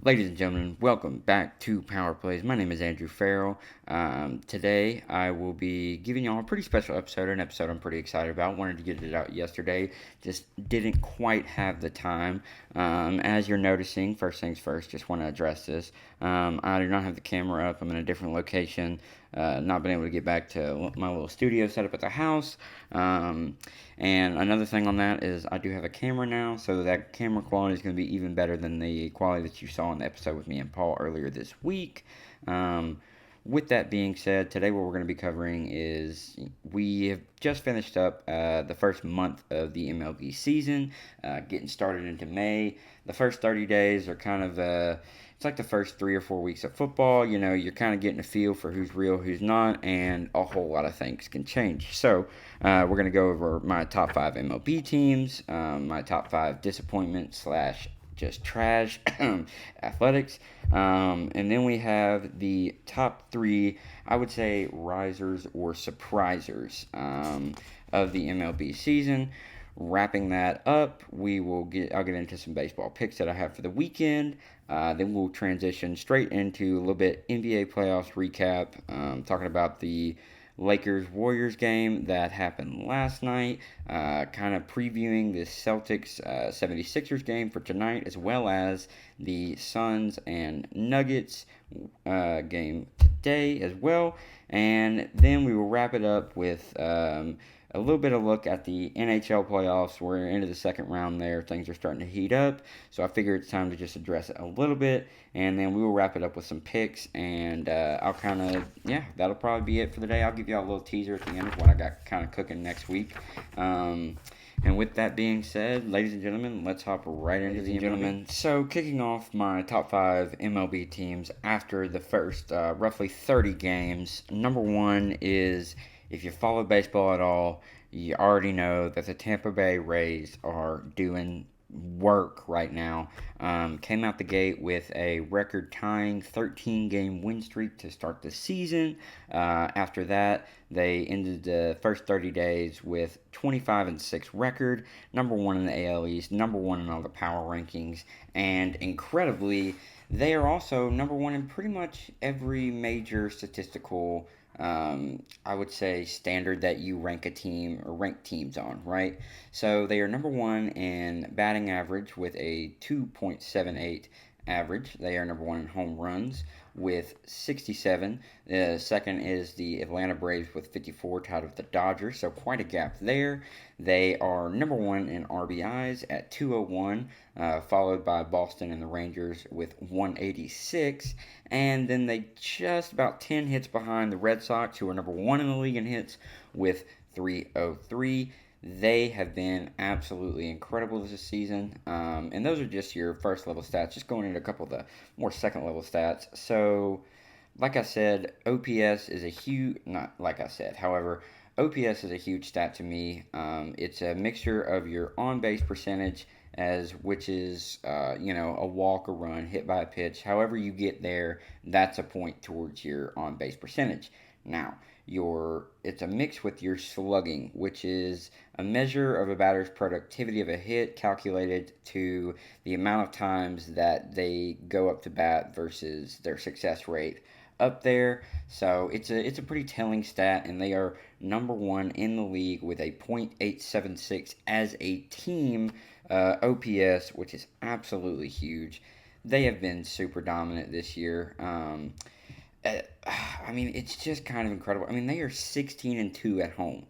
Ladies and gentlemen, welcome back to Power Plays. My name is Andrew Farrell. Today, I will be giving y'all a pretty special episode, an episode I'm pretty excited about. Wanted to get it out yesterday, just didn't quite have the time. As you're noticing, first things first, just want to address this. I do not have the camera up. I'm in a different location. Not been able to get back to my little studio set up at the house. And another thing on that is I do have a camera now, so that camera quality is going to be even better than the quality that you saw in the episode with me and Paul earlier this week. With that being said, today what we're going to be covering is we have just finished up the first month of the MLB season, getting started into May. The first 30 days are kind of it's like the first 3 or 4 weeks of football. You know, you're kind of getting a feel for who's real, who's not, and a whole lot of things can change. So we're going to go over my top 5 MLB teams, my top 5 disappointment slash just trash athletics. And then we have the top 3, I would say, risers or surprisers of the MLB season. Wrapping that up, I'll get into some baseball picks that I have for the weekend. Then we'll transition straight into a little bit NBA playoffs recap, talking about the Lakers-Warriors game that happened last night, kind of previewing the Celtics 76ers game for tonight, as well as the Suns and Nuggets game today as well. And then we will wrap it up with a little bit of look at the NHL playoffs. We're into the second round there. Things are starting to heat up. So I figure it's time to just address it a little bit. And then we will wrap it up with some picks. And I'll that'll probably be it for the day. I'll give you all a little teaser at the end of what I got kind of cooking next week. And with that being said, ladies and gentlemen, let's hop right into the MLB. So kicking off my top 5 MLB teams after the first roughly 30 games. Number 1 is, if you follow baseball at all, you already know that the Tampa Bay Rays are doing work right now. Came out the gate with a record-tying 13-game win streak to start the season. After that, they ended the first 30 days with 25-6 record, number 1 in the AL East, number 1 in all the power rankings, and incredibly, they are also number 1 in pretty much every major statistical I would say standard that you rank a team or rank teams on, right? So they are number 1 in batting average with a 2.78 average. They are number 1 in home runs with 67. Second is the Atlanta Braves with 54, tied with the Dodgers, so quite a gap there. They are number 1 in RBIs at 201, followed by Boston and the Rangers with 186. And then they just about 10 hits behind the Red Sox, who are number 1 in the league in hits with 303. They have been absolutely incredible this season. And those are just your first level stats. Just going into a couple of the more second level stats. So, like I said, OPS is a huge, not like I said, however, OPS is a huge stat to me. It's a mixture of your on base percentage, which is a walk, a run, hit by a pitch. However you get there, that's a point towards your on base percentage. Now, it's a mix with your slugging, which is a measure of a batter's productivity of a hit calculated to the amount of times that they go up to bat versus their success rate up there. So it's a pretty telling stat, and they are number 1 in the league with a .876 as a team OPS, which is absolutely huge. They have been super dominant this year. It's just kind of incredible. They are 16-2 at home,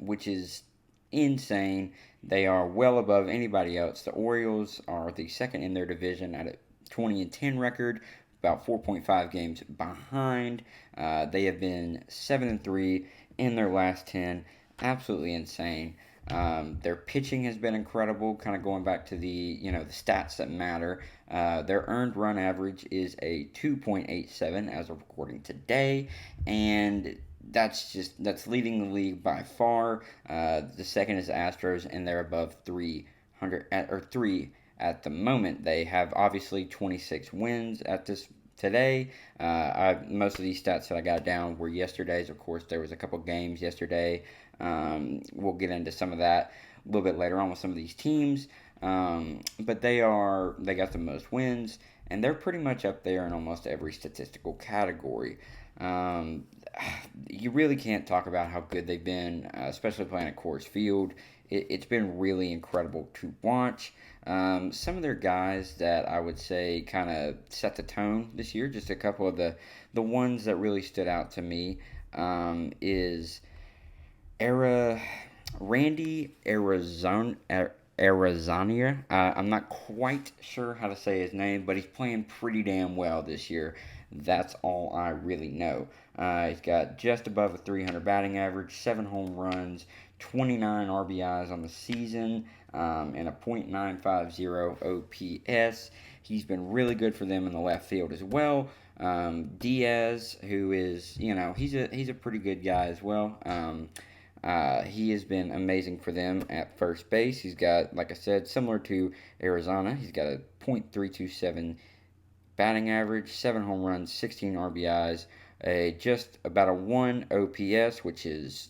which is insane. They are well above anybody else. The Orioles are the second in their division at a 20-10 record, about 4.5 games behind. They have been 7-3 in their last 10. Absolutely insane. Their pitching has been incredible, kind of going back to the stats that matter. Their earned run average is a 2.87 as of recording today, and that's leading the league by far. The second is Astros, and they're above 300 or 3 at the moment. They have obviously 26 wins at this today. Most of these stats that I got down were yesterday's. Of course, there was a couple games yesterday. We'll get into some of that a little bit later on with some of these teams. But they got the most wins, and they're pretty much up there in almost every statistical category. Um, you really can't talk about how good they've been, especially playing at Coors Field. It's been really incredible to watch. Some of their guys that I would say kind of set the tone this year, just a couple of the ones that really stood out to me, is Era Randy Arizona. I'm not quite sure how to say his name, but he's playing pretty damn well this year. That's all I really know. He's got just above a 300 batting average, 7 home runs, 29 RBIs on the season, and a .950 OPS. He's been really good for them in the left field as well. Diaz, who is, he's a pretty good guy as well. He has been amazing for them at first base. He's got, like I said, similar to Arizona, he's got a .327 batting average, 7 home runs, 16 RBIs, just about a 1 OPS,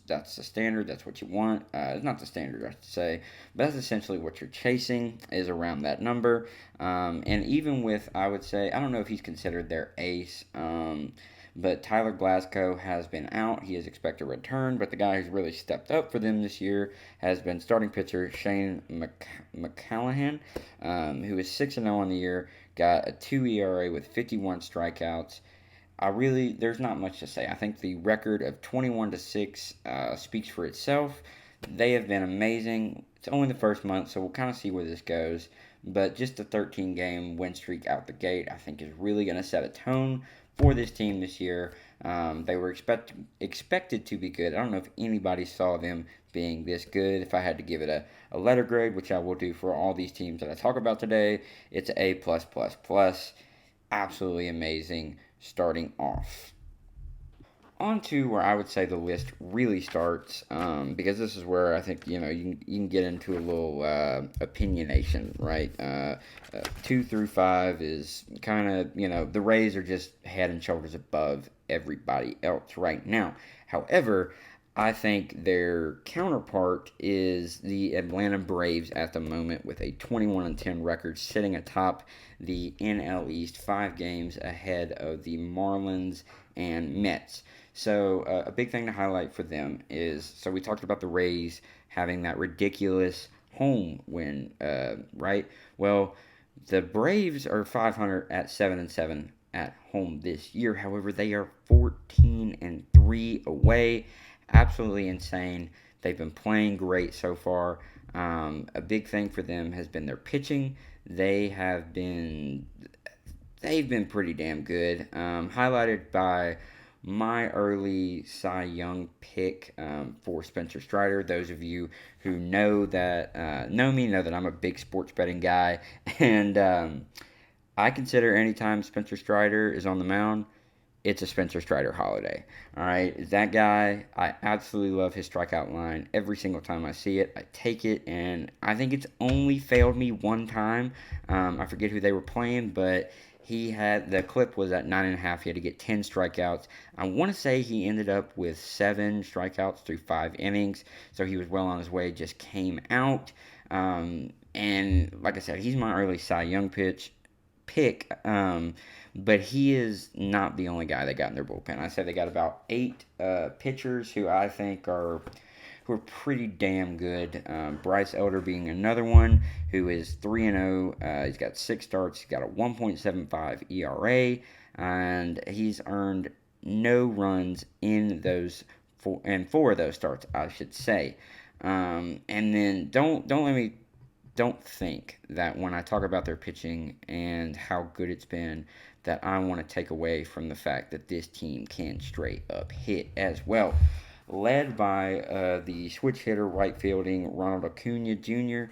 that's the standard. That's what you want. It's not the standard, I have to say, but that's essentially what you're chasing is around that number. And even with, I would say, I don't know if he's considered their ace. But Tyler Glasgow has been out. He is expected to return, but the guy who's really stepped up for them this year has been starting pitcher Shane McCallahan, who is 6-0 on the year, got a 2 ERA with 51 strikeouts. There's not much to say. I think the record of 21-6 speaks for itself. They have been amazing. It's only the first month, so we'll kind of see where this goes. But just a 13-game win streak out the gate, I think, is really going to set a tone for this team this year. They were expected to be good. I don't know if anybody saw them being this good. If I had to give it a letter grade, which I will do for all these teams that I talk about today, it's A+++. Absolutely amazing starting off. On to where I would say the list really starts, because this is where I think you can get into a little opinionation, right? 2 through 5 is kind of the Rays are just head and shoulders above everybody else right now. However, I think their counterpart is the Atlanta Braves at the moment with a 21-10 record, sitting atop the NL East, 5 games ahead of the Marlins and Mets. So a big thing to highlight for them is, so we talked about the Rays having that ridiculous home win, right? Well, the Braves are 500 at 7-7 at home this year. However, they are 14-3 away. Absolutely insane. They've been playing great so far. A big thing for them has been their pitching. They've been pretty damn good. Highlighted by my early Cy Young pick for Spencer Strider. Those of you who know me know that I'm a big sports betting guy, and I consider anytime Spencer Strider is on the mound, it's a Spencer Strider holiday. All right, that guy, I absolutely love his strikeout line. Every single time I see it, I take it, and I think it's only failed me one time. I forget who they were playing, but the clip was at 9.5. He had to get 10 strikeouts. I want to say he ended up with 7 strikeouts through 5 innings, so he was well on his way. Just came out, and like I said, he's my early Cy Young pick. But he is not the only guy they got in their bullpen. I said they got about 8 pitchers who I think are pretty damn good. Bryce Elder being another one who is 3-0. He's got 6 starts. He's got a 1.75 ERA, and he's earned no runs in those 4 of those starts, I should say. And then don't think that when I talk about their pitching and how good it's been, that I want to take away from the fact that this team can straight up hit as well. Led by the switch hitter, right fielding Ronald Acuna Jr.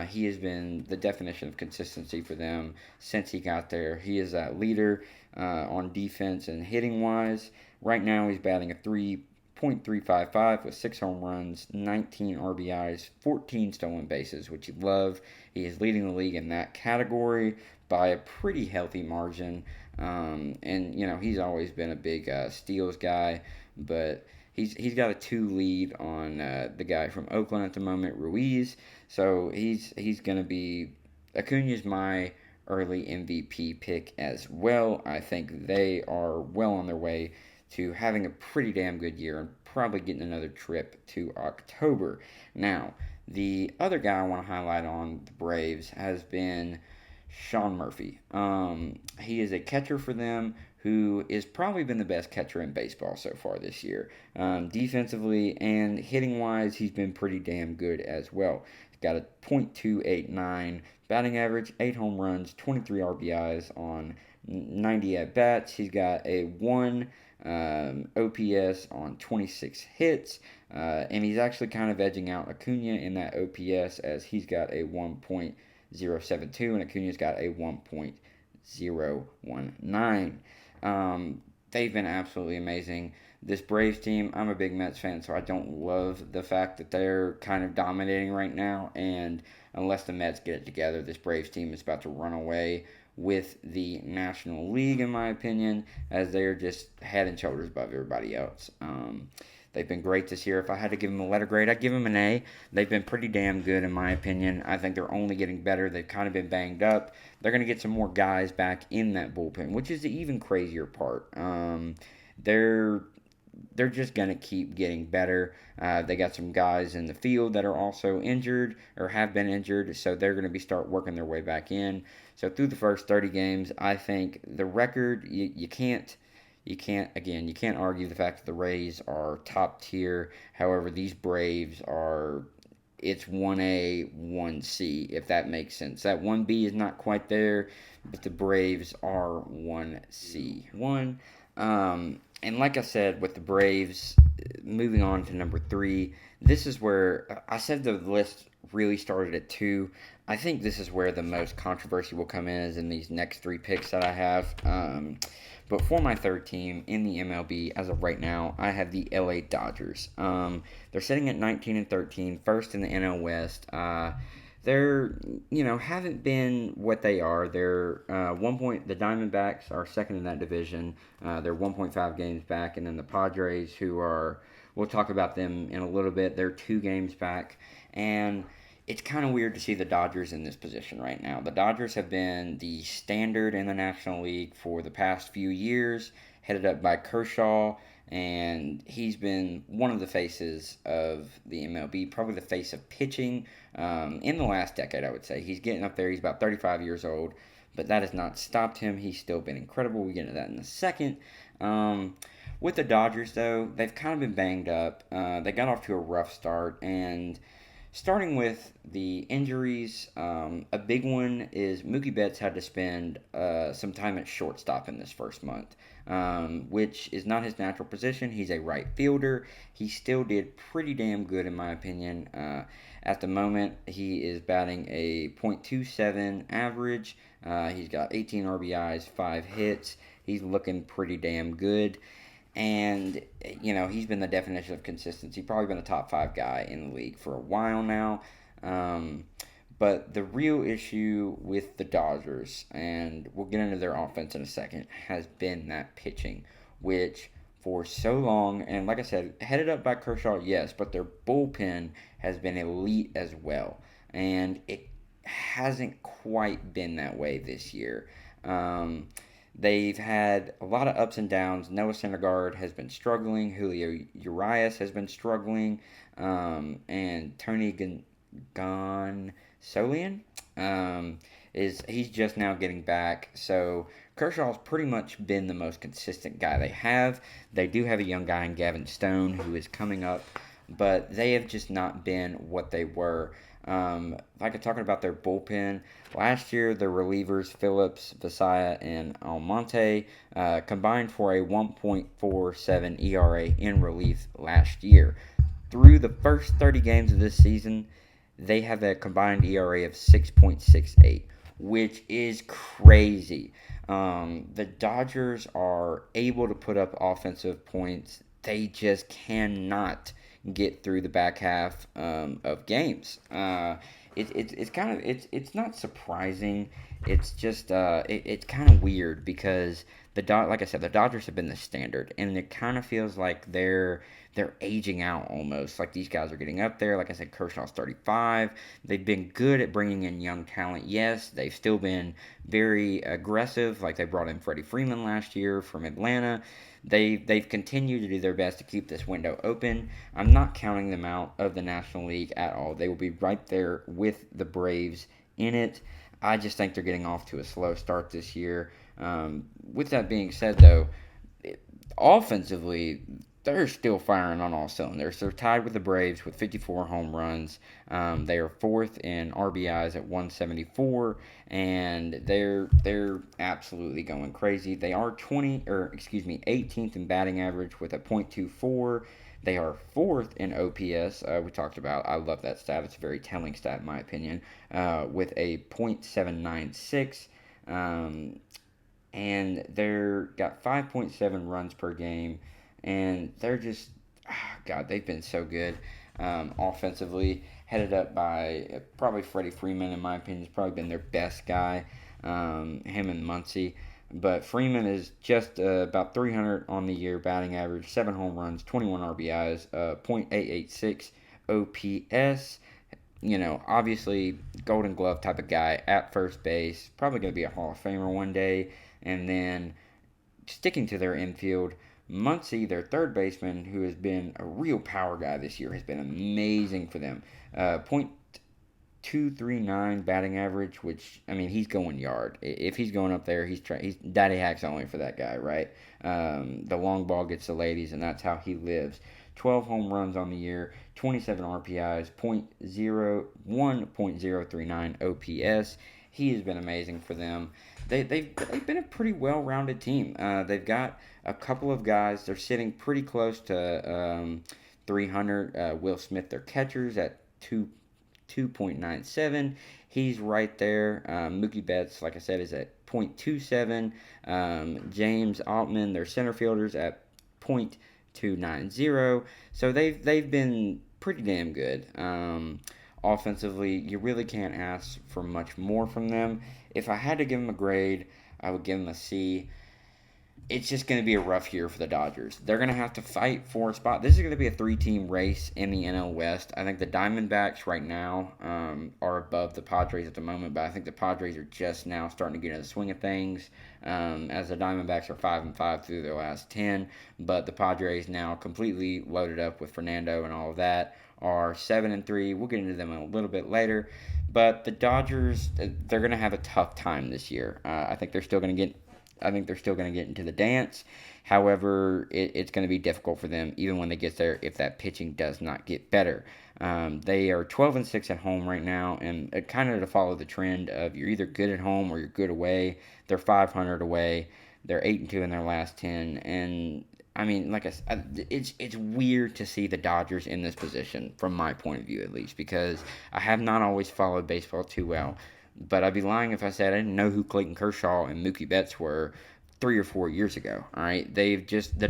He has been the definition of consistency for them since he got there. He is a leader on defense and hitting wise. Right now, he's batting a .355 with 6 home runs, 19 RBIs, 14 stolen bases, which you love. He is leading the league in that category by a pretty healthy margin. And he's always been a big steals guy, but he's got a 2 lead on the guy from Oakland at the moment, Ruiz. So he's gonna be Acuna's my early MVP pick as well. I think they are well on their way to having a pretty damn good year and probably getting another trip to October. Now, the other guy I want to highlight on the Braves has been Sean Murphy. He is a catcher for them who has probably been the best catcher in baseball so far this year. Defensively and hitting wise, he's been pretty damn good as well. He's got a .289 batting average, 8 home runs, 23 RBIs on 90 at bats. He's got a 1 OPS on 26 hits, and he's actually kind of edging out Acuna in that OPS as he's got a 1.072 and Acuna's got a 1.019. They've been absolutely amazing. This Braves team, I'm a big Mets fan, so I don't love the fact that they're kind of dominating right now. And unless the Mets get it together, this Braves team is about to run away with the National League, in my opinion, as they're just head and shoulders above everybody else. They've been great this year. If I had to give them a letter grade, I'd give them an A. They've been pretty damn good, in my opinion. I think they're only getting better. They've kind of been banged up. They're going to get some more guys back in that bullpen, which is the even crazier part. They're just going to keep getting better. They got some guys in the field that are also injured or have been injured, so they're going to start working their way back in. So through the first 30 games, I think the record, you can't argue the fact that the Rays are top tier. However, these Braves are, it's 1A, 1C, if that makes sense. That 1B is not quite there, but the Braves are 1C. And like I said, with the Braves, moving on to number 3, this is where I said the list really started at 2. I think this is where the most controversy will come in, is in these next 3 picks that I have. But for my third team in the MLB, as of right now, I have the LA Dodgers. They're sitting at 19-13, first in the NL West. They're, haven't been what they are. They're the Diamondbacks are second in that division. They're 1.5 games back, and then the Padres, we'll talk about them in a little bit. They're 2 games back, and it's kind of weird to see the Dodgers in this position right now. The Dodgers have been the standard in the National League for the past few years, headed up by Kershaw, and he's been one of the faces of the MLB, probably the face of pitching in the last decade, I would say. He's getting up there. He's about 35 years old, but that has not stopped him. He's still been incredible. We'll get into that in a second. With the Dodgers, though, they've kind of been banged up. They got off to a rough start, and starting with the injuries, a big one is Mookie Betts had to spend some time at shortstop in this first month, which is not his natural position. He's a right fielder. He still did pretty damn good, in my opinion. At the moment, he is batting a .27 average. He's got 18 RBIs, 5 hits. He's looking pretty damn good. And, he's been the definition of consistency. Probably been a top 5 guy in the league for a while now. But the real issue with the Dodgers, and we'll get into their offense in a second, has been that pitching, which for so long, and like I said, headed up by Kershaw, yes, but their bullpen has been elite as well. And it hasn't quite been that way this year. They've had a lot of ups and downs. Noah Syndergaard has been struggling. Julio Urias has been struggling. And Tony Gonsolin he's just now getting back. So Kershaw's pretty much been the most consistent guy they have. They do have a young guy in Gavin Stone who is coming up, but they have just not been what they were. Like talking about their bullpen, last year their relievers Phillips, Visaya, and Almonte combined for a 1.47 ERA in relief last year. Through the first 30 games of this season, they have a combined ERA of 6.68, which is crazy. The Dodgers are able to put up offensive points. They just cannot get through the back half of games. It's not surprising it's just it's kind of weird because like I said, the Dodgers have been the standard, and it kind of feels like they're aging out almost. Like these guys are getting up there. Like I said, Kershaw's 35. They've been good at bringing in young talent. Yes, they've still been very aggressive. Like they brought in Freddie Freeman last year from Atlanta. They've continued to do their best to keep this window open. I'm not counting them out of the National League at all. They will be right there with the Braves in it. I just think they're getting off to a slow start this year. With that being said, though, offensively, they're still firing on all cylinders. They're tied with the Braves with 54 home runs. They are fourth in RBIs at 174, and they're absolutely going crazy. They are 18th in batting average with a .24. They are fourth in OPS. We talked about. I love that stat. It's a very telling stat in my opinion. With a .796. And they're got 5.7 runs per game, and they're just, God, they've been so good offensively, headed up by probably Freddie Freeman, in my opinion, has probably been their best guy, him and Muncy. But Freeman is just about 300 on the year batting average, 7 home runs, 21 RBIs, .886 OPS. Obviously, Golden Glove type of guy at first base, probably going to be a Hall of Famer one day. And then sticking to their infield, Muncy, their third baseman, who has been a real power guy this year, has been amazing for them. .239 batting average, which, I mean, he's going yard. If he's going up there, he's daddy hacks only for that guy, right? The long ball gets the ladies, and that's how he lives. 12 home runs on the year, 27 RPIs, .039 OPS. He has been amazing for them. They've been a pretty well-rounded team. They've got a couple of guys. They're sitting pretty close to 300. Will Smith, their catchers, at 2.97. He's right there. Mookie Betts, like I said, is at .27. James Altman, their center fielders, at .290. So they've been pretty damn good. Offensively, you really can't ask for much more from them. If I had to give them a grade, I would give them a C. It's just going to be a rough year for the Dodgers. They're going to have to fight for a spot. This is going to be a 3-team race in the NL West. I think the Diamondbacks right now are above the Padres at the moment, but I think the Padres are just now starting to get in the swing of things, as the Diamondbacks are 5-5 through their last 10, but the Padres now completely loaded up with Fernando and all of that are 7-3. We'll get into them a little bit later, but the Dodgers, they're going to have a tough time this year. I think they're still going to get into the dance. However, it's going to be difficult for them even when they get there if that pitching does not get better. They are 12-6 at home right now, and kind of to follow the trend of you're either good at home or you're good away. They're 500 away. They're 8-2 in their last 10, and I mean, like I said, it's weird to see the Dodgers in this position from my point of view, at least, because I have not always followed baseball too well. But I'd be lying if I said I didn't know who Clayton Kershaw and Mookie Betts were 3 or 4 years ago. All right, the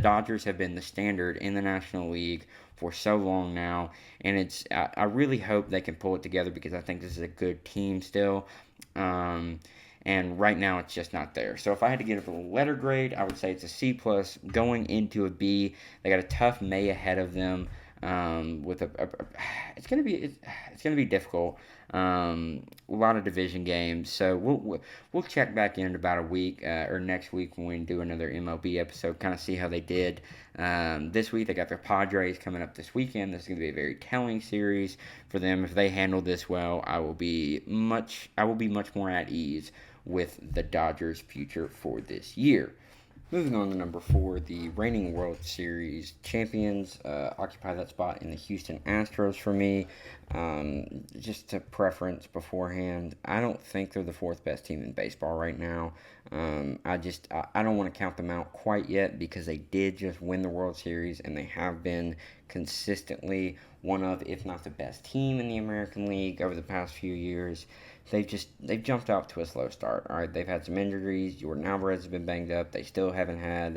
Dodgers have been the standard in the National League for so long now, and I really hope they can pull it together because I think this is a good team still. And right now it's just not there. So if I had to give it a letter grade, I would say it's a C plus going into a B. They got a tough May ahead of them. With it's gonna be difficult. A lot of division games, so we'll check back in about a week or next week when we do another MLB episode, kind of see how they did. This week they got their Padres coming up this weekend. This is gonna be a very telling series for them. If they handle this well, I will be much more at ease with the Dodgers' future for this year. Moving on to number 4, the reigning World Series champions occupy that spot in the Houston Astros for me. Just to preference beforehand, I don't think they're the 4th best team in baseball right now. I don't want to count them out quite yet because they did just win the World Series and they have been consistently one of, if not the best team in the American League over the past few years. They've jumped off to a slow start. All right, they've had some injuries. Jordan Alvarez has been banged up. They still haven't had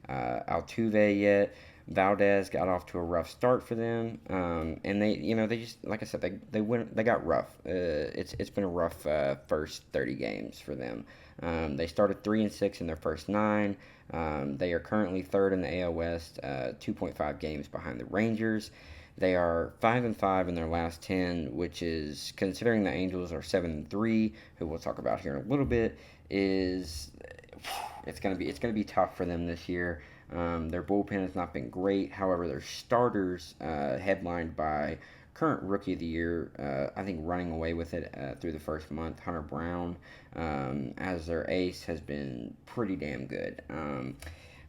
Altuve yet. Valdez got off to a rough start for them, and they just, like I said, they got rough. It's been a rough first 30 games for them. They started 3-6 in their first nine. They are currently third in the AL West, 2.5 games behind the Rangers. They are 5-5 in their last 10, which is, considering the Angels are 7-3, who we'll talk about here in a little bit, is it's gonna be tough for them this year. Their bullpen has not been great. However, their starters, headlined by current Rookie of the Year, I think running away with it through the first month, Hunter Brown, as their ace, has been pretty damn good.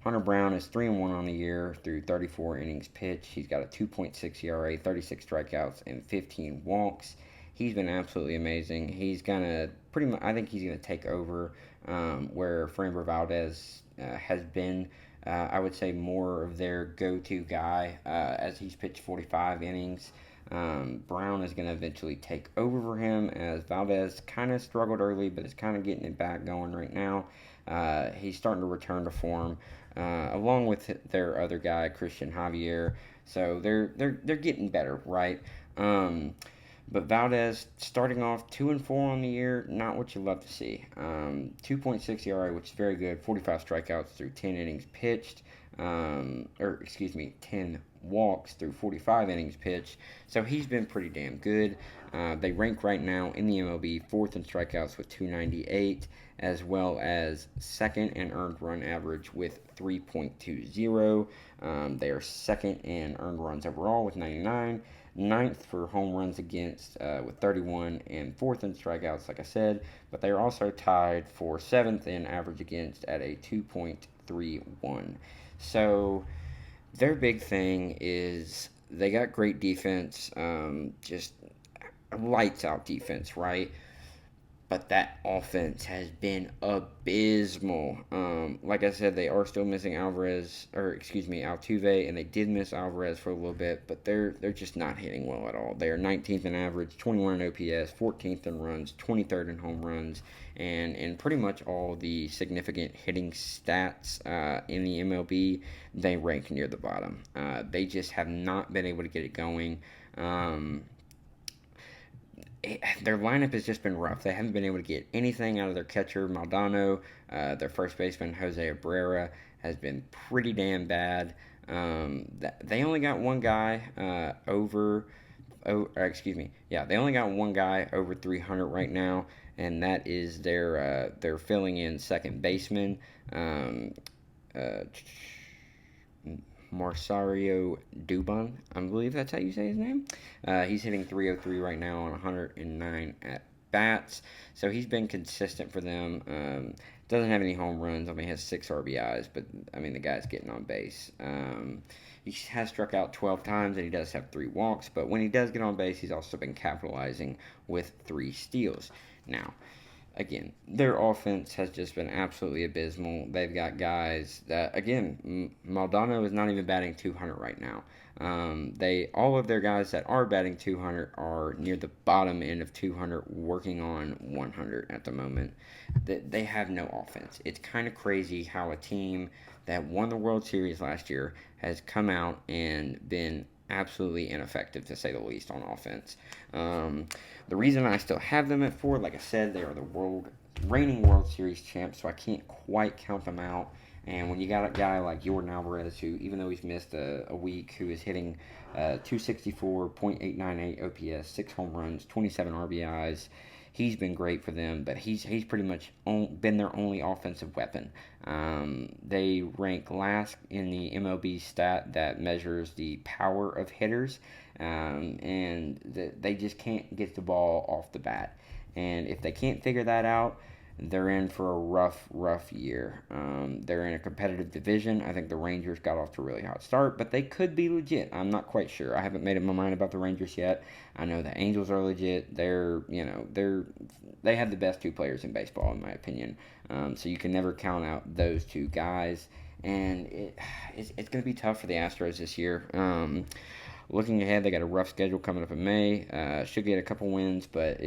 Hunter Brown is 3-1 on the year through 34 innings pitched. He's got a 2.6 ERA, 36 strikeouts, and 15 walks. He's been absolutely amazing. He's gonna pretty much. I think he's gonna take over where Framber Valdez has been. I would say more of their go-to guy as he's pitched 45 innings. Brown is going to eventually take over for him as Valdez kind of struggled early, but is kind of getting it back going right now. He's starting to return to form, along with their other guy, Christian Javier. So they're getting better, right? But Valdez starting off 2-4 on the year, not what you love to see. 2.6 ERA, which is very good. 45 strikeouts through 10 innings pitched. 10 walks through 45 innings pitched. So he's been pretty damn good. They rank right now in the MLB fourth in strikeouts with 298, as well as second in earned run average with 3.20. They are second in earned runs overall with 99. Ninth for home runs against with 31, and fourth in strikeouts, like I said, but they are also tied for seventh in average against at a 2.31. So their big thing is they got great defense, just lights out defense, right? But that offense has been abysmal. Like I said, they are still missing Altuve, and they did miss Alvarez for a little bit, but they're just not hitting well at all. They are 19th in average, 21 in OPS, 14th in runs, 23rd in home runs, and in pretty much all the significant hitting stats in the MLB, they rank near the bottom. They just have not been able to get it going. Their lineup has just been rough. They haven't been able to get anything out of their catcher, Maldonado. Their first baseman, Jose Abrera, has been pretty damn bad. They only got one guy they only got one guy over 300 right now, and that is their filling in second baseman. Uh, Marsario Dubon, I believe that's how you say his name. He's hitting 303 right now on 109 at bats, so he's been consistent for them. Doesn't have any home runs. I mean, he has 6 RBIs, but I mean the guy's getting on base. He has struck out 12 times, and he does have 3 walks. But when he does get on base, he's also been capitalizing with 3 steals. Now, again, their offense has just been absolutely abysmal. They've got guys that, again, Maldonado is not even batting 200 right now. All of their guys that are batting 200 are near the bottom end of 200, working on 100 at the moment. They have no offense. It's kind of crazy how a team that won the World Series last year has come out and been absolutely ineffective, to say the least, on offense. The reason I still have them at 4, like I said, they are the reigning World Series champs, so I can't quite count them out. And when you got a guy like Jordan Alvarez, who, even though he's missed a week, who is hitting 264, .898 OPS, 6 home runs, 27 RBIs, he's been great for them, but he's pretty much been their only offensive weapon. They rank last in the MLB stat that measures the power of hitters, and they just can't get the ball off the bat. And if they can't figure that out, they're in for a rough year. They're in a competitive division. I think the Rangers got off to a really hot start, but they could be legit. I'm not quite sure. I haven't made up my mind about the Rangers yet. I know the Angels are legit. They have the best 2 players in baseball, in my opinion. So you can never count out those 2 guys. And it's going to be tough for the Astros this year. looking ahead, they got a rough schedule coming up in May. Should get a couple wins, but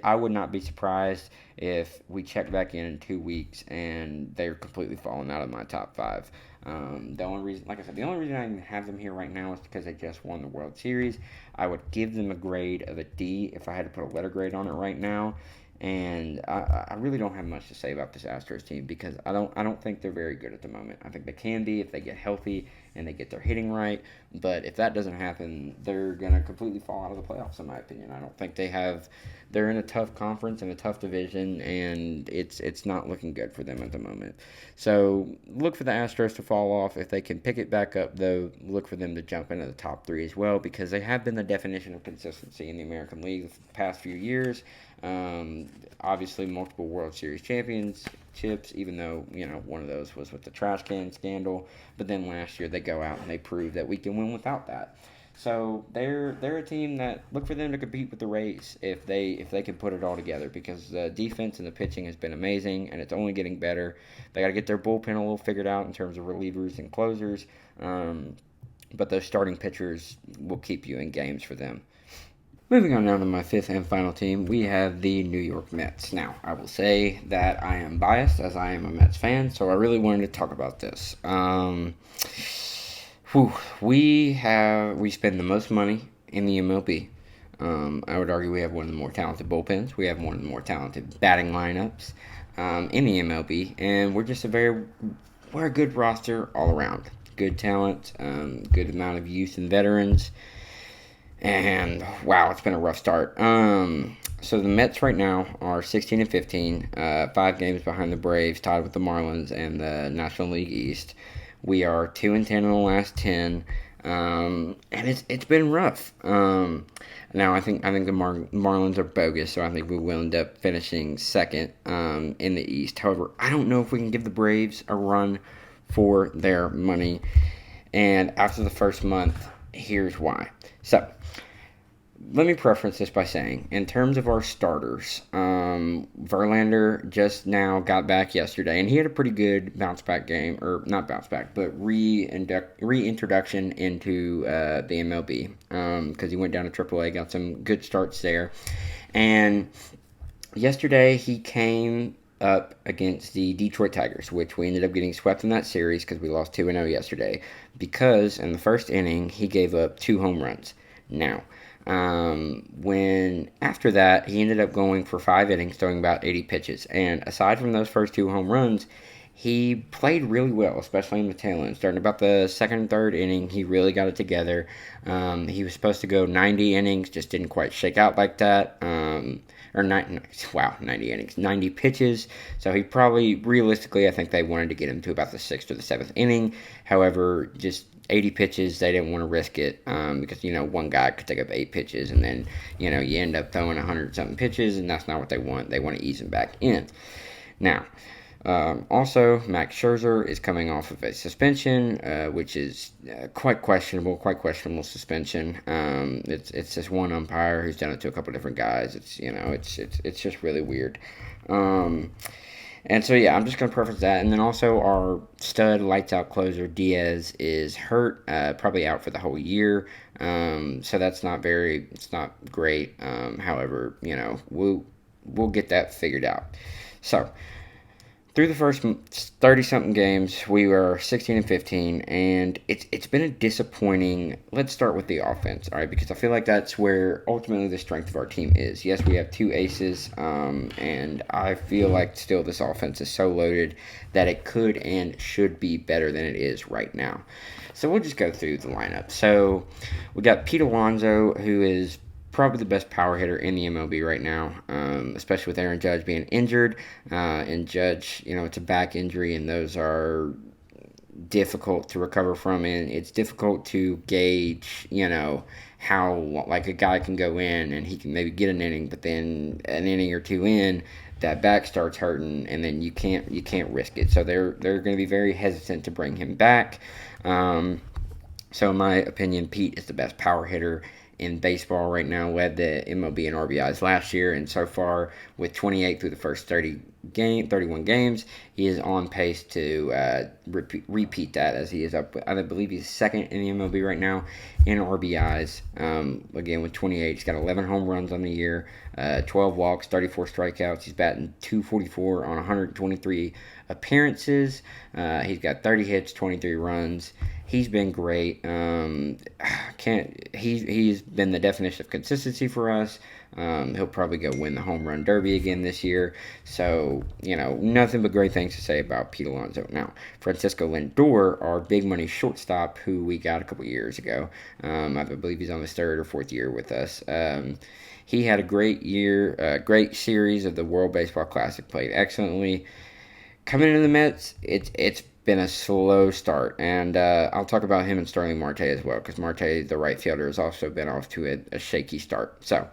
I would not be surprised if we check back in 2 weeks and they're completely falling out of my top five. The only reason, like I said, the only reason I even have them here right now is because they just won the World Series. I would give them a grade of a D if I had to put a letter grade on it right now. And I really don't have much to say about this Astros team because I don't think they're very good at the moment. I think they can be if they get healthy and they get their hitting right. But if that doesn't happen, they're gonna completely fall out of the playoffs, in my opinion. I don't think they have. They're in a tough conference and a tough division, and it's not looking good for them at the moment. So look for the Astros to fall off. If they can pick it back up, though, look for them to jump into the top three as well because they have been the definition of consistency in the American League the past few years. Obviously, multiple World Series championships, even though, one of those was with the trash can scandal. But then last year they go out and they prove that we can win without that. So they're a team that look for them to compete with the Rays if they can put it all together because the defense and the pitching has been amazing and it's only getting better. They got to get their bullpen a little figured out in terms of relievers and closers, but those starting pitchers will keep you in games for them. Moving on now to my fifth and final team, we have the New York Mets. Now, I will say that I am biased as I am a Mets fan, so I really wanted to talk about this. We spend the most money in the MLB. I would argue we have one of the more talented bullpens. We have one of the more talented batting lineups in the MLB, and we're a good roster all around. Good talent, good amount of youth and veterans. And wow, it's been a rough start. So the Mets right now are 16 and 15, 5 games behind the Braves, tied with the Marlins and the National League East. We are 2 and 10 in the last 10, and it's been rough. Now I think the Marlins are bogus, so I think we will end up finishing second in the East. However, I don't know if we can give the Braves a run for their money. And after the first month, here's why. So, let me preference this by saying, in terms of our starters, Verlander just now got back yesterday, and he had a pretty good bounce-back game, or not bounce-back, but reintroduction into the MLB, because he went down to AAA, got some good starts there, and yesterday he came up against the Detroit Tigers, which we ended up getting swept in that series because we lost 2-0 yesterday, because in the first inning, he gave up 2 home runs. Now, when after that, he ended up going for 5 innings, throwing about 80 pitches. And aside from those first 2 home runs, he played really well, especially in the tail end. Starting about the second and third inning, he really got it together. He was supposed to go 90 innings, just didn't quite shake out like that. 90 innings, 90 pitches. So he probably, realistically, I think they wanted to get him to about the 6th or the 7th inning. However, just 80 pitches, they didn't want to risk it because, one guy could take up 8 pitches and then, you end up throwing 100-something pitches, and that's not what they want. They want to ease him back in. Now, also, Max Scherzer is coming off of a suspension, which is quite questionable suspension. It's just one umpire who's done it to a couple different guys. It's just really weird. And so, yeah, I'm just going to preface that. And then also our stud lights-out closer, Diaz, is hurt, probably out for the whole year. So it's not great. However, we'll get that figured out. So, through the first 30-something games, we were 16 and 15, and it's been a disappointing. Let's start with the offense, all right, because I feel like that's where ultimately the strength of our team is. Yes, we have 2 aces, and I feel like still this offense is so loaded that it could and should be better than it is right now. So we'll just go through the lineup. So we got Pete Alonso, who is probably the best power hitter in the MLB right now, especially with Aaron Judge being injured. And Judge, it's a back injury, and those are difficult to recover from, and it's difficult to gauge, how, like, a guy can go in and he can maybe get an inning, but then an inning or 2 in, that back starts hurting, and then you can't risk it. So they're going to be very hesitant to bring him back. So in my opinion, Pete is the best power hitter in baseball right now, led the MLB in RBIs last year, and so far with 28 through the first 30 31 games. He is on pace to repeat that, as he is up. I believe he's second in the MLB right now in RBIs. Again, with 28, he's got 11 home runs on the year, 12 walks, 34 strikeouts. He's batting 244 on 123 appearances. He's got 30 hits, 23 runs. He's been great. He's been the definition of consistency for us. He'll probably go win the home run derby again this year. So, nothing but great things to say about Pete Alonso. Now, Francisco Lindor, our big money shortstop, who we got a couple years ago. I believe he's on his third or fourth year with us. He had a great year, great series of the World Baseball Classic, played excellently. Coming into the Mets, it's been a slow start, and I'll talk about him and Starling Marte as well, because Marte, the right fielder, has also been off to a shaky start. So,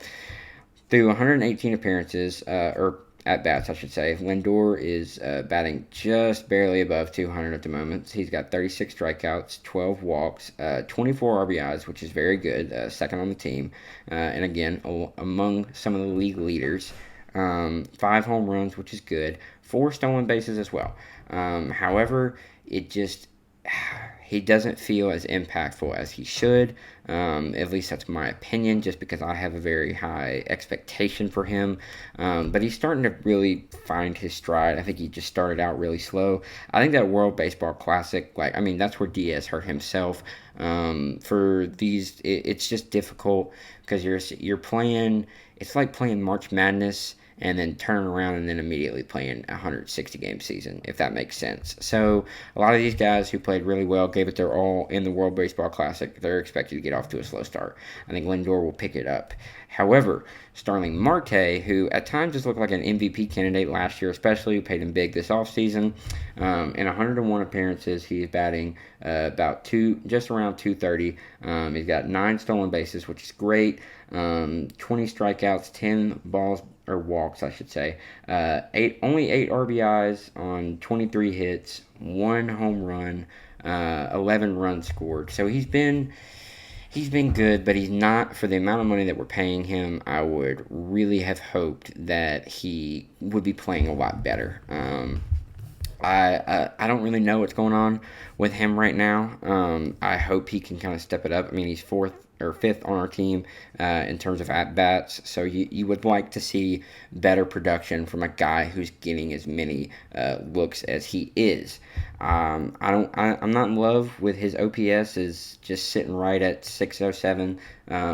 through 118 appearances, or at-bats, I should say, Lindor is batting just barely above 200 at the moment. He's got 36 strikeouts, 12 walks, 24 RBIs, which is very good, second on the team, and again, among some of the league leaders. 5 home runs, which is good. 4 stolen bases as well. However, he doesn't feel as impactful as he should. At least that's my opinion, just because I have a very high expectation for him. But he's starting to really find his stride. I think he just started out really slow. I think that World Baseball Classic, that's where Diaz hurt himself. For these, it's just difficult because you're playing. It's like playing March Madness and then turn around and then immediately playing a 160-game season, if that makes sense. So a lot of these guys who played really well, gave it their all in the World Baseball Classic, they're expected to get off to a slow start. I think Lindor will pick it up. However, Starling Marte, who at times just looked like an MVP candidate last year, especially, who paid him big this offseason, in 101 appearances, he's batting just around 230. He's got 9 stolen bases, which is great. 20 strikeouts, 10 walks, I should say. Only 8 RBIs on 23 hits, 1 home run, 11 runs scored. So he's been good, but he's not, for the amount of money that we're paying him. I would really have hoped that he would be playing a lot better. I don't really know what's going on with him right now. I hope he can kind of step it up. He's 4th or 5th on our team in terms of at-bats, so you would like to see better production from a guy who's getting as many looks as he is. I'm not in love with his OPS, is just sitting right at 607.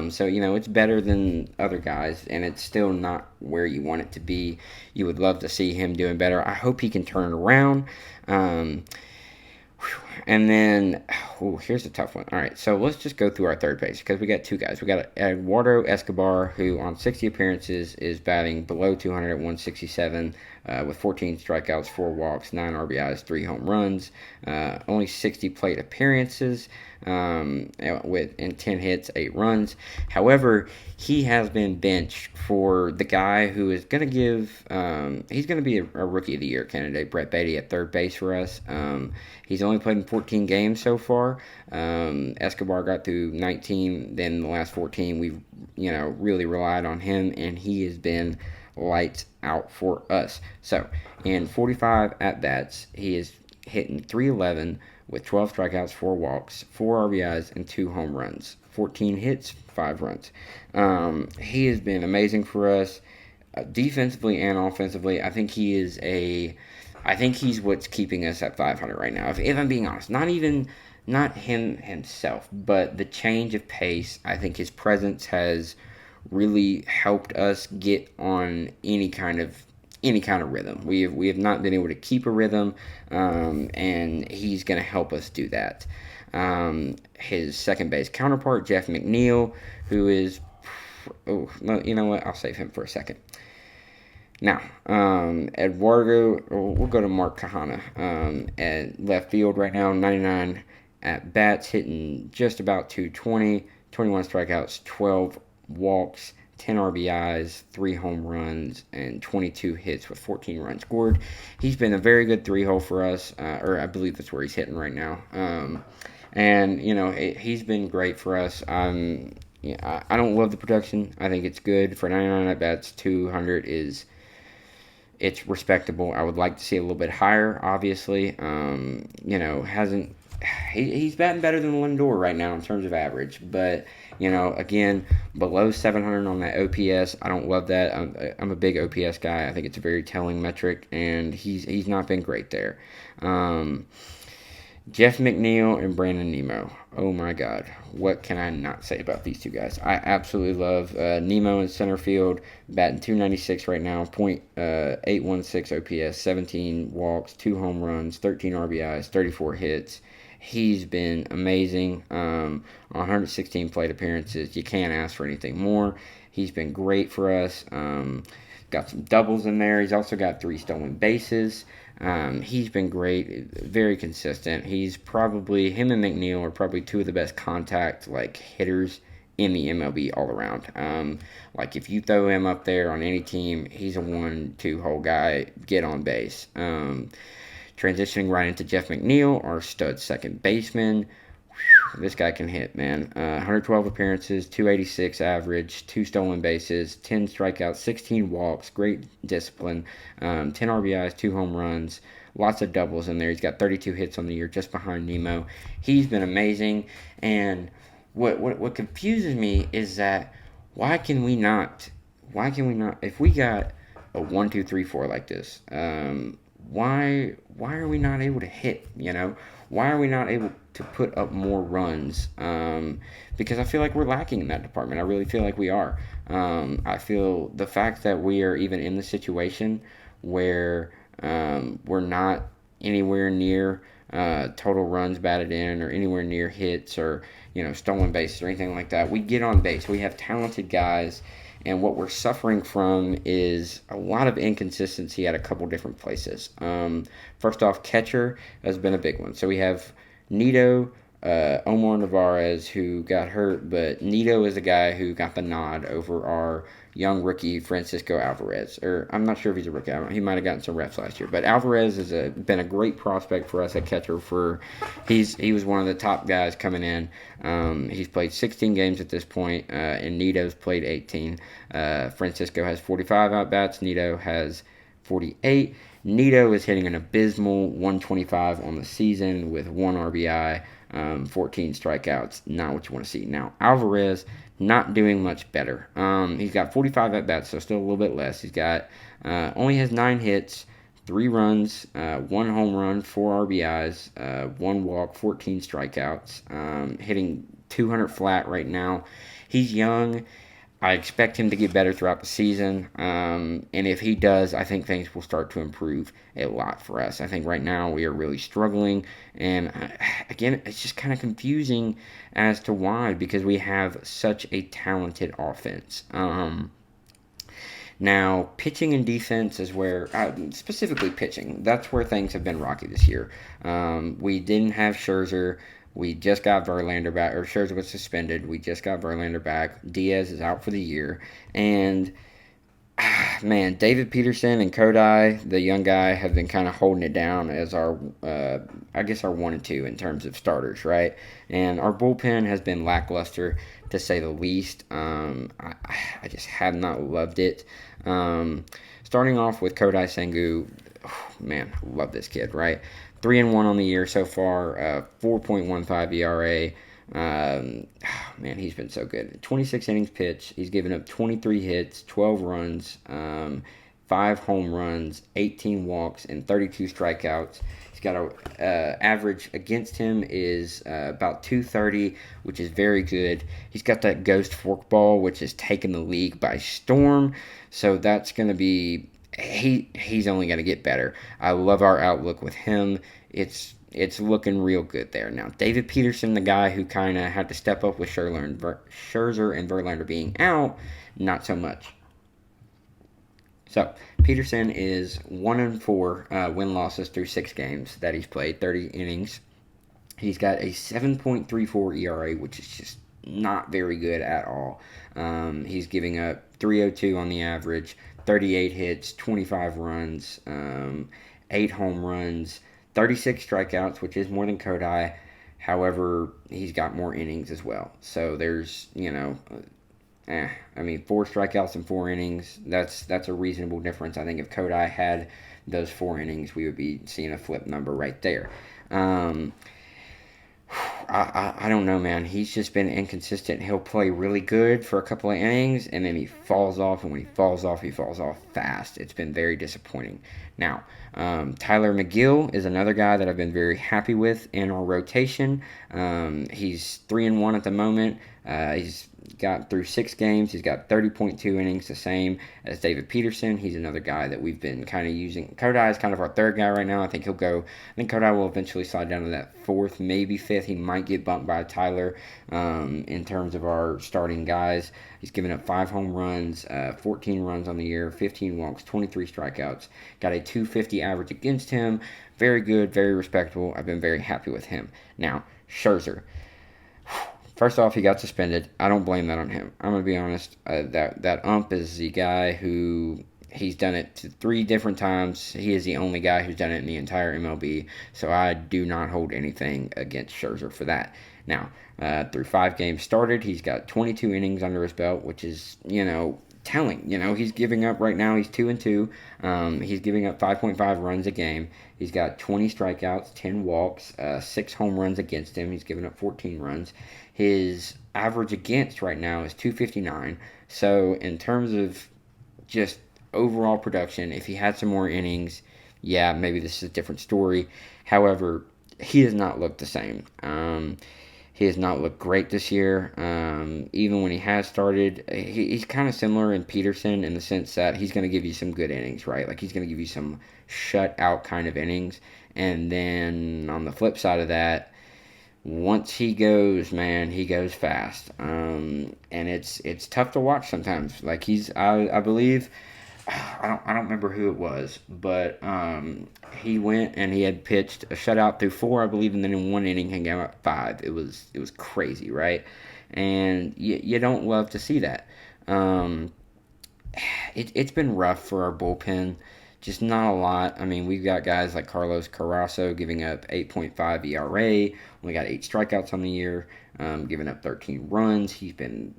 So it's better than other guys, and it's still not where you want it to be. You would love to see him doing better. I hope he can turn it around. And then, here's a tough one. All right, so let's just go through our third base, because we got 2 guys. We got Eduardo Escobar, who on 60 appearances is batting below 200 at 167, with 14 strikeouts, 4 walks, 9 RBIs, 3 home runs, only 60 plate appearances, in 10 hits, 8 runs. However, he has been benched for the guy who is going to he's going to be a Rookie of the Year candidate, Brett Beatty, at third base for us. He's only played in 14 games so far. Escobar got through 19, then the last 14 we've really relied on him, and he has been lights out for us. So in 45 at-bats, he is hitting .311 with 12 strikeouts, 4 walks, 4 RBIs, and 2 home runs. 14 hits, 5 runs. He has been amazing for us, defensively and offensively. I think he's what's keeping us at 500 right now. If I'm being honest, not him himself, but the change of pace. I think his presence has really helped us get on any kind of rhythm. We have not been able to keep a rhythm, and he's going to help us do that. His second base counterpart, Jeff McNeil, who is, you know what? I'll save him for a second. Now, Eduardo, we'll go to Mark Kahana at left field right now, 99 at bats, hitting just about 220, 21 strikeouts, 12 walks, 10 RBIs, 3 home runs, and 22 hits with 14 runs scored. He's been a very good 3-hole for us, or I believe that's where he's hitting right now. And, he's been great for us. I don't love the production. I think it's good. For 99 at-bats, 200 is it's respectable. I would like to see a little bit higher, obviously. Hasn't he's batting better than Lindor right now in terms of average, but again, below 700 on that OPS. I don't love that. I'm a big OPS guy. I think it's a very telling metric, and he's not been great there. Jeff McNeil and Brandon Nemo. Oh my God. What can I not say about these two guys? I absolutely love Nemo in center field, batting 296 right now, .816 OPS, 17 walks, 2 home runs, 13 RBIs, 34 hits. He's been amazing. 116 plate appearances. You can't ask for anything more. He's been great for us. Got some doubles in there. He's also got 3 stolen bases. He's been great, very consistent. Him and McNeil are probably 2 of the best contact hitters in the MLB all around. If you throw him up there on any team, he's a 1-2 hole guy. Get on base. Transitioning right into Jeff McNeil, our stud second baseman. This guy can hit, man. 112 appearances, 286 average, 2 stolen bases, 10 strikeouts, 16 walks, great discipline, 10 RBIs, 2 home runs, lots of doubles in there. He's got 32 hits on the year, just behind Nemo. He's been amazing, and what confuses me is that why can we not, if we got a 1, 2, 3, 4 like this, why are we not able to hit, Why are we not able to put up more runs? Because I feel like we're lacking in that department. I really feel like we are. I feel the fact that we are even in the situation where we're not anywhere near total runs batted in or anywhere near hits or stolen bases or anything like that. We get on base. We have talented guys. And what we're suffering from is a lot of inconsistency at a couple different places. First off, catcher has been a big one. So we have Nito, Omar Narvaez, who got hurt, but Nito is a guy who got the nod over our young rookie Francisco Alvarez. Or I'm not sure if he's a rookie. He might have gotten some reps last year. But Alvarez has been a great prospect for us at catcher. He was one of the top guys coming in. He's played 16 games at this point, and Nito's played 18. Francisco has 45 at-bats. Nito has 48. Nito is hitting an abysmal 125 on the season with 1 RBI, 14 strikeouts. Not what you want to see. Now, Alvarez not doing much better. He's got 45 at-bats, so still a little bit less. He's got only has 9 hits, 3 runs, 1 home run, 4 RBIs, 1 walk, 14 strikeouts, hitting 200 flat right now. He's young. I expect him to get better throughout the season, and if he does, I think things will start to improve a lot for us. I think right now we are really struggling, and again, it's just kind of confusing as to why, because we have such a talented offense. Now, pitching and defense is where, specifically pitching, that's where things have been rocky this year. We didn't have Scherzer. We just got Verlander back, or Scherzer was suspended. We just got Verlander back. Diaz is out for the year. And, man, David Peterson and Kodai, the young guy, have been kind of holding it down as our 1 and 2 in terms of starters, right? And our bullpen has been lackluster, to say the least. I just have not loved it. Starting off with Kodai Sengu, man, love this kid, right? 3-1 on the year so far, 4.15 ERA. Man, he's been so good. 26 innings pitched. He's given up 23 hits, 12 runs, 5 home runs, 18 walks, and 32 strikeouts. He's got a average against him is about 230, which is very good. He's got that ghost forkball, which has taken the league by storm. So that's going to be... He's only going to get better. I love our outlook with him. It's looking real good there. Now, David Peterson, the guy who kind of had to step up with Scherzer and Verlander being out, not so much. So, Peterson is 1-4 win-losses through 6 games that he's played, 30 innings. He's got a 7.34 ERA, which is just not very good at all. He's giving up 302 on the average, 38 hits, 25 runs, 8 home runs, 36 strikeouts, which is more than Kodai. However, he's got more innings as well. So there's, I mean, 4 strikeouts in 4 innings. That's a reasonable difference. I think if Kodai had those 4 innings, we would be seeing a flip number right there. Um, I don't know, man. He's just been inconsistent. He'll play really good for a couple of innings, and then he falls off. And when he falls off, he falls off fast. It's been very disappointing. Now, Tyler McGill is another guy that I've been very happy with in our rotation. He's 3-1 at the moment. He's got through 6 games. He's got 30.2 innings, the same as David Peterson. He's another guy that we've been kind of using. Kodai is kind of our third guy right now. I think Kodai will eventually slide down to that fourth, maybe fifth. He might get bumped by Tyler in terms of our starting guys. He's given up 5 home runs, 14 runs on the year, 15 walks, 23 strikeouts. Got a 250 average against him. Very good, very respectable. I've been very happy with him. Now, Scherzer. First off, he got suspended. I don't blame that on him. I'm gonna be honest. That ump is the guy who he's done it 3 different times. He is the only guy who's done it in the entire MLB. So I do not hold anything against Scherzer for that. Now, through 5 games started, he's got 22 innings under his belt, which is telling. He's giving up right now. He's 2-2. He's giving up 5.5 runs a game. He's got 20 strikeouts, 10 walks, 6 home runs against him. He's given up 14 runs. His average against right now is 259. So in terms of just overall production, if he had some more innings, yeah, maybe this is a different story. However, he does not look the same. He has not looked great this year. Even when he has started, he's kind of similar in Peterson in the sense that he's going to give you some good innings, right? Like he's going to give you some shutout kind of innings. And then on the flip side of that, once he goes, man, he goes fast. And it's tough to watch sometimes. Like I believe, I don't remember who it was, but he went and he had pitched a shutout through 4, I believe, and then in 1 inning he gave up 5. It was crazy, right? And you don't love to see that. It's been rough for our bullpen. Just not a lot. I mean, we've got guys like Carlos Carrasco giving up 8.5 ERA. Only got 8 strikeouts on the year, giving up 13 runs. He's been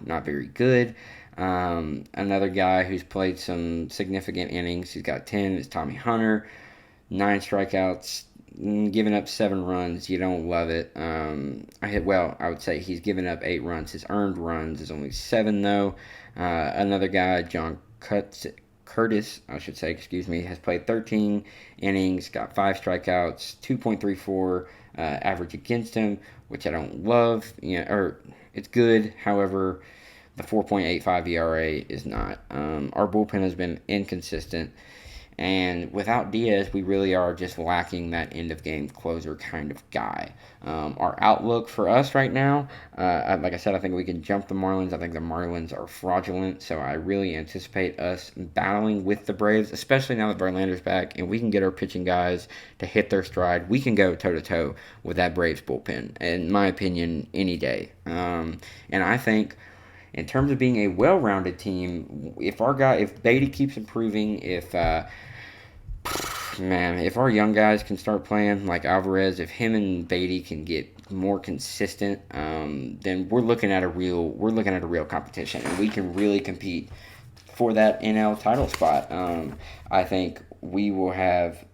not very good. Another guy who's played some significant innings, he's got 10, is Tommy Hunter. 9 strikeouts, giving up 7 runs. You don't love it. I would say he's given up 8 runs. His earned runs is only 7, though. Another guy, John Curtis, has played 13 innings, got 5 strikeouts, 2.34 average against him, which I don't love. It's good. However, the 4.85 ERA is not. Our bullpen has been inconsistent. And without Diaz, we really are just lacking that end-of-game closer kind of guy. Our outlook for us right now, like I said, I think we can jump the Marlins. I think the Marlins are fraudulent, so I really anticipate us battling with the Braves, especially now that Verlander's back, and we can get our pitching guys to hit their stride. We can go toe-to-toe with that Braves bullpen, in my opinion, any day. And I think in terms of being a well-rounded team, if Beatty keeps improving, if our young guys can start playing like Alvarez, if him and Beatty can get more consistent, then we're looking at a real competition, and we can really compete for that NL title spot. I think we will have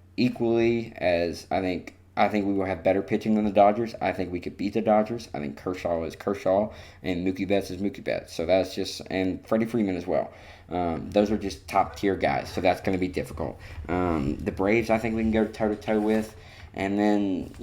I think we will have better pitching than the Dodgers. I think we could beat the Dodgers. I think Kershaw is Kershaw, and Mookie Betts is Mookie Betts. So that's and Freddie Freeman as well. Those are just top tier guys. So that's going to be difficult. The Braves, I think we can go toe to toe with. And then,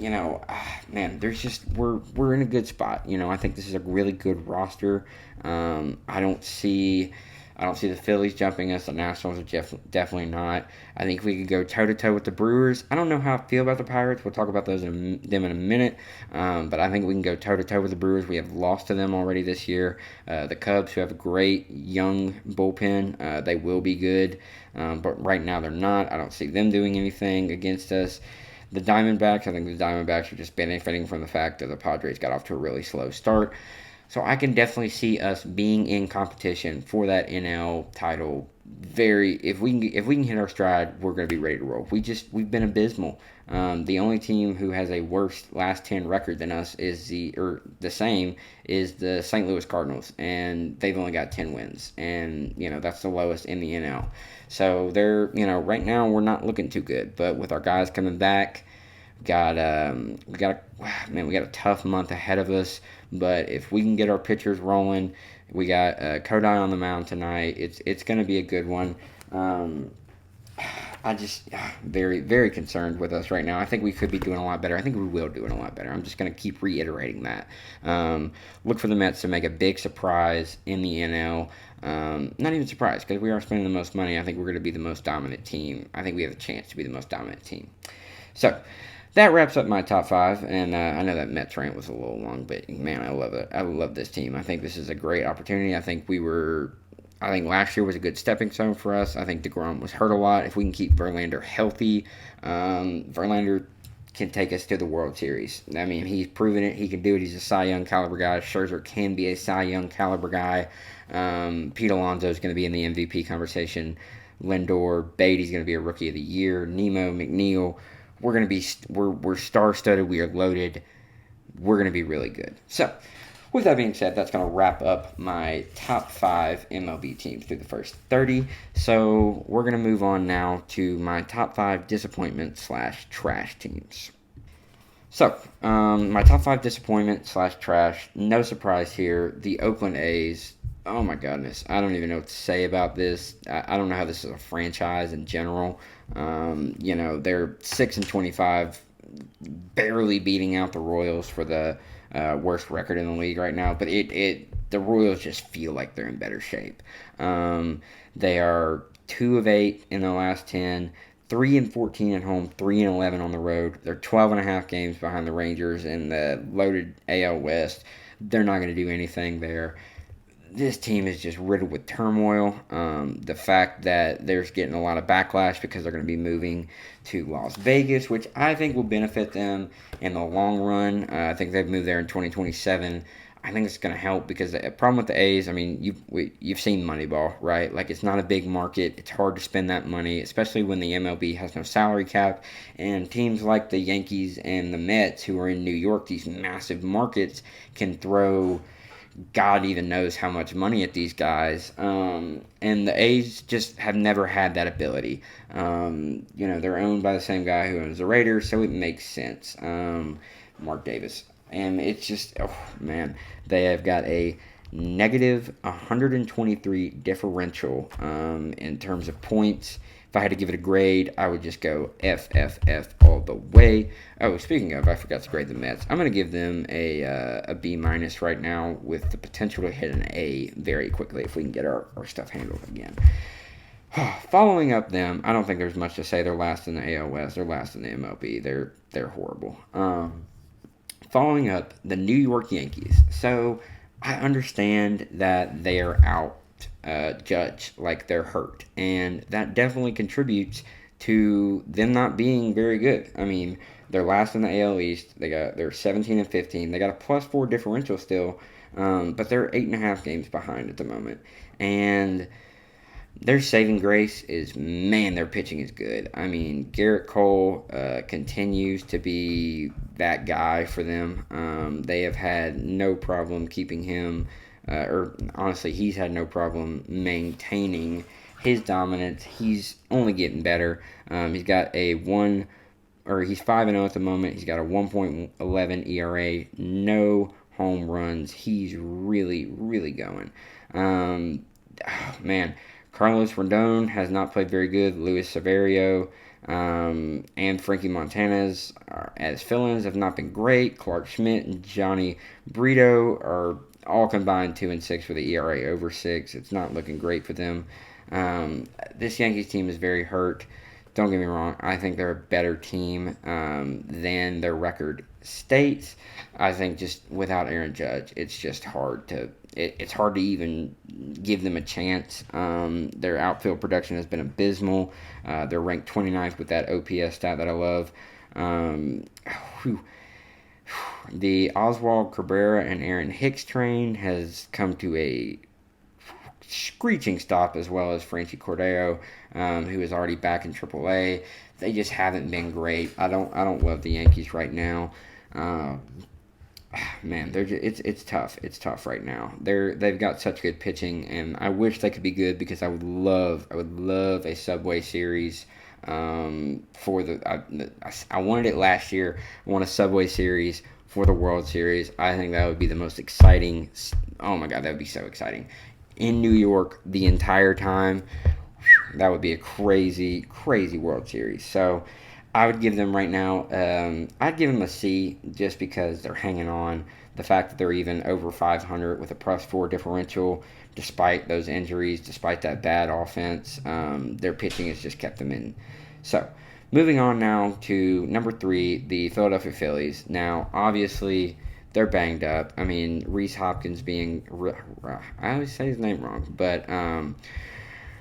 we're in a good spot. I think this is a really good roster. I don't see the Phillies jumping us. The Nationals are definitely not. I think we could go toe-to-toe with the Brewers. I don't know how I feel about the Pirates. We'll talk about them in a minute. But I think we can go toe-to-toe with the Brewers. We have lost to them already this year. The Cubs, who have a great young bullpen, they will be good. But right now they're not. I don't see them doing anything against us. The Diamondbacks, I think the Diamondbacks are just benefiting from the fact that the Padres got off to a really slow start. So I can definitely see us being in competition for that NL title. Very, if we can hit our stride, we're going to be ready to roll. We've been abysmal. The only team who has a worse last 10 record than us is the same is the St. Louis Cardinals, and they've only got 10 wins, and that's the lowest in the NL. So they're right now we're not looking too good, but with our guys coming back, we got a tough month ahead of us. But if we can get our pitchers rolling, we got Kodai on the mound tonight. It's going to be a good one. I just very very concerned with us right now. I think we could be doing a lot better. I think we will doing a lot better. I'm just going to keep reiterating that. Look for the Mets to make a big surprise in the NL. Not even surprised because we are spending the most money. I think we're going to be the most dominant team. I think we have a chance to be the most dominant team. So that wraps up my top five, and I know that Mets rant was a little long, but man, I love it. I love this team. I think this is a great opportunity. I think last year was a good stepping stone for us. I think DeGrom was hurt a lot. If we can keep Verlander healthy, Verlander can take us to the World Series. I mean, he's proven it. He can do it. He's a Cy Young caliber guy. Scherzer can be a Cy Young caliber guy. Pete Alonso is going to be in the MVP conversation. Lindor, Beatty's going to be a Rookie of the Year. Nemo, McNeil. We're star-studded. We are loaded. We're going to be really good. So, with that being said, that's going to wrap up my top 5 MLB teams through the first 30. So, we're going to move on now to my top 5 disappointment/trash teams. So, my top 5 disappointment/trash, no surprise here, the Oakland A's. Oh my goodness, I don't even know what to say about this. I don't know how this is a franchise in general. They're 6-25, barely beating out the Royals for the worst record in the league right now. But the Royals just feel like they're in better shape. They are 2-8 in the last 10. 3-14 at home, 3-11 on the road. They're 12.5 games behind the Rangers in the loaded AL West. They're not going to do anything there. This team is just riddled with turmoil. The fact that they're getting a lot of backlash because they're going to be moving to Las Vegas, which I think will benefit them in the long run. I think they've moved there in 2027. I think it's going to help because the problem with the A's, I mean, you've seen Moneyball, right? Like, it's not a big market. It's hard to spend that money, especially when the MLB has no salary cap. And teams like the Yankees and the Mets, who are in New York, these massive markets, can throw God even knows how much money at these guys. And the A's just have never had that ability. They're owned by the same guy who owns the Raiders, so it makes sense. Mark Davis. And it's just, oh man, they have got a negative 123 differential in terms of points. If I had to give it a grade, I would just go F, F, F all the way. Oh, speaking of, I forgot to grade the Mets. I'm going to give them a B- right now with the potential to hit an A very quickly if we can get our stuff handled again. Following up them, I don't think there's much to say. They're last in the AL West. They're last in the MLB. They're horrible. Following up, the New York Yankees. So I understand that they are out Judge, like they're hurt, and that definitely contributes to them not being very good. I mean, they're last in the AL East. They're 17-15. They got a +4 differential still, but they're 8.5 games behind at the moment, and their saving grace is, man, their pitching is good. I mean, Garrett Cole continues to be that guy for them. They have had no problem keeping him, or honestly, he's had no problem maintaining his dominance. He's only getting better. He's got he's 5-0 at the moment. He's got a 1.11 ERA, no home runs. He's really, really going. Man. Carlos Rodon has not played very good. Luis Severio and Frankie Montanez as fill-ins have not been great. Clark Schmidt and Johnny Brito are all combined 2-6 with an ERA over 6. It's not looking great for them. This Yankees team is very hurt. Don't get me wrong. I think they're a better team than their record states. I think just without Aaron Judge, it's just hard to even give them a chance. Their outfield production has been abysmal. They're ranked 29th with that OPS stat that I love. The Oswald Cabrera and Aaron Hicks train has come to a screeching stop, as well as Frankie Cordero, who is already back in AAA. They just haven't been great. I don't love the Yankees right now. Um, Man, it's tough. It's tough right now. They've got such good pitching, and I wish they could be good because I would love a Subway Series. For the I wanted it last year. I want a Subway Series for the World Series. I think that would be the most exciting. Oh my God, that would be so exciting. In New York the entire time. That would be a crazy, crazy World Series. So I would give them right now, I'd give them a C just because they're hanging on. The fact that they're even over 500 with a +4 differential, despite those injuries, despite that bad offense, their pitching has just kept them in. So, moving on now to number 3, the Philadelphia Phillies. Now, obviously, they're banged up. I mean, Reese Hopkins being, I always say his name wrong, but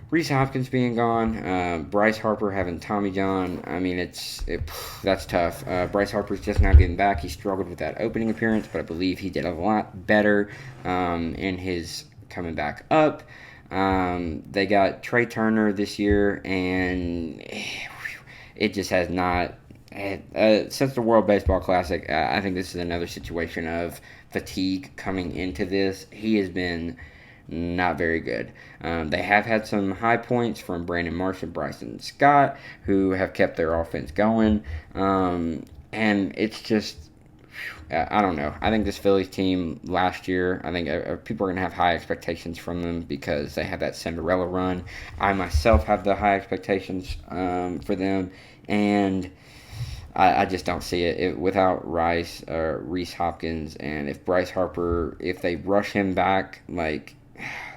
Reese Hopkins being gone, Bryce Harper having Tommy John. I mean, that's tough. Bryce Harper's just now getting back. He struggled with that opening appearance, but I believe he did a lot better in his coming back up. They got Trey Turner this year, and it just has not. Since the World Baseball Classic, I think this is another situation of fatigue coming into this. He has been not very good. They have had some high points from Brandon Marsh and Bryson Scott, who have kept their offense going. And it's just, I don't know. I think this Phillies team last year, I think people are going to have high expectations from them because they had that Cinderella run. I myself have the high expectations for them, and I just don't see it without Reese Hopkins, and if Bryce Harper, if they rush him back, like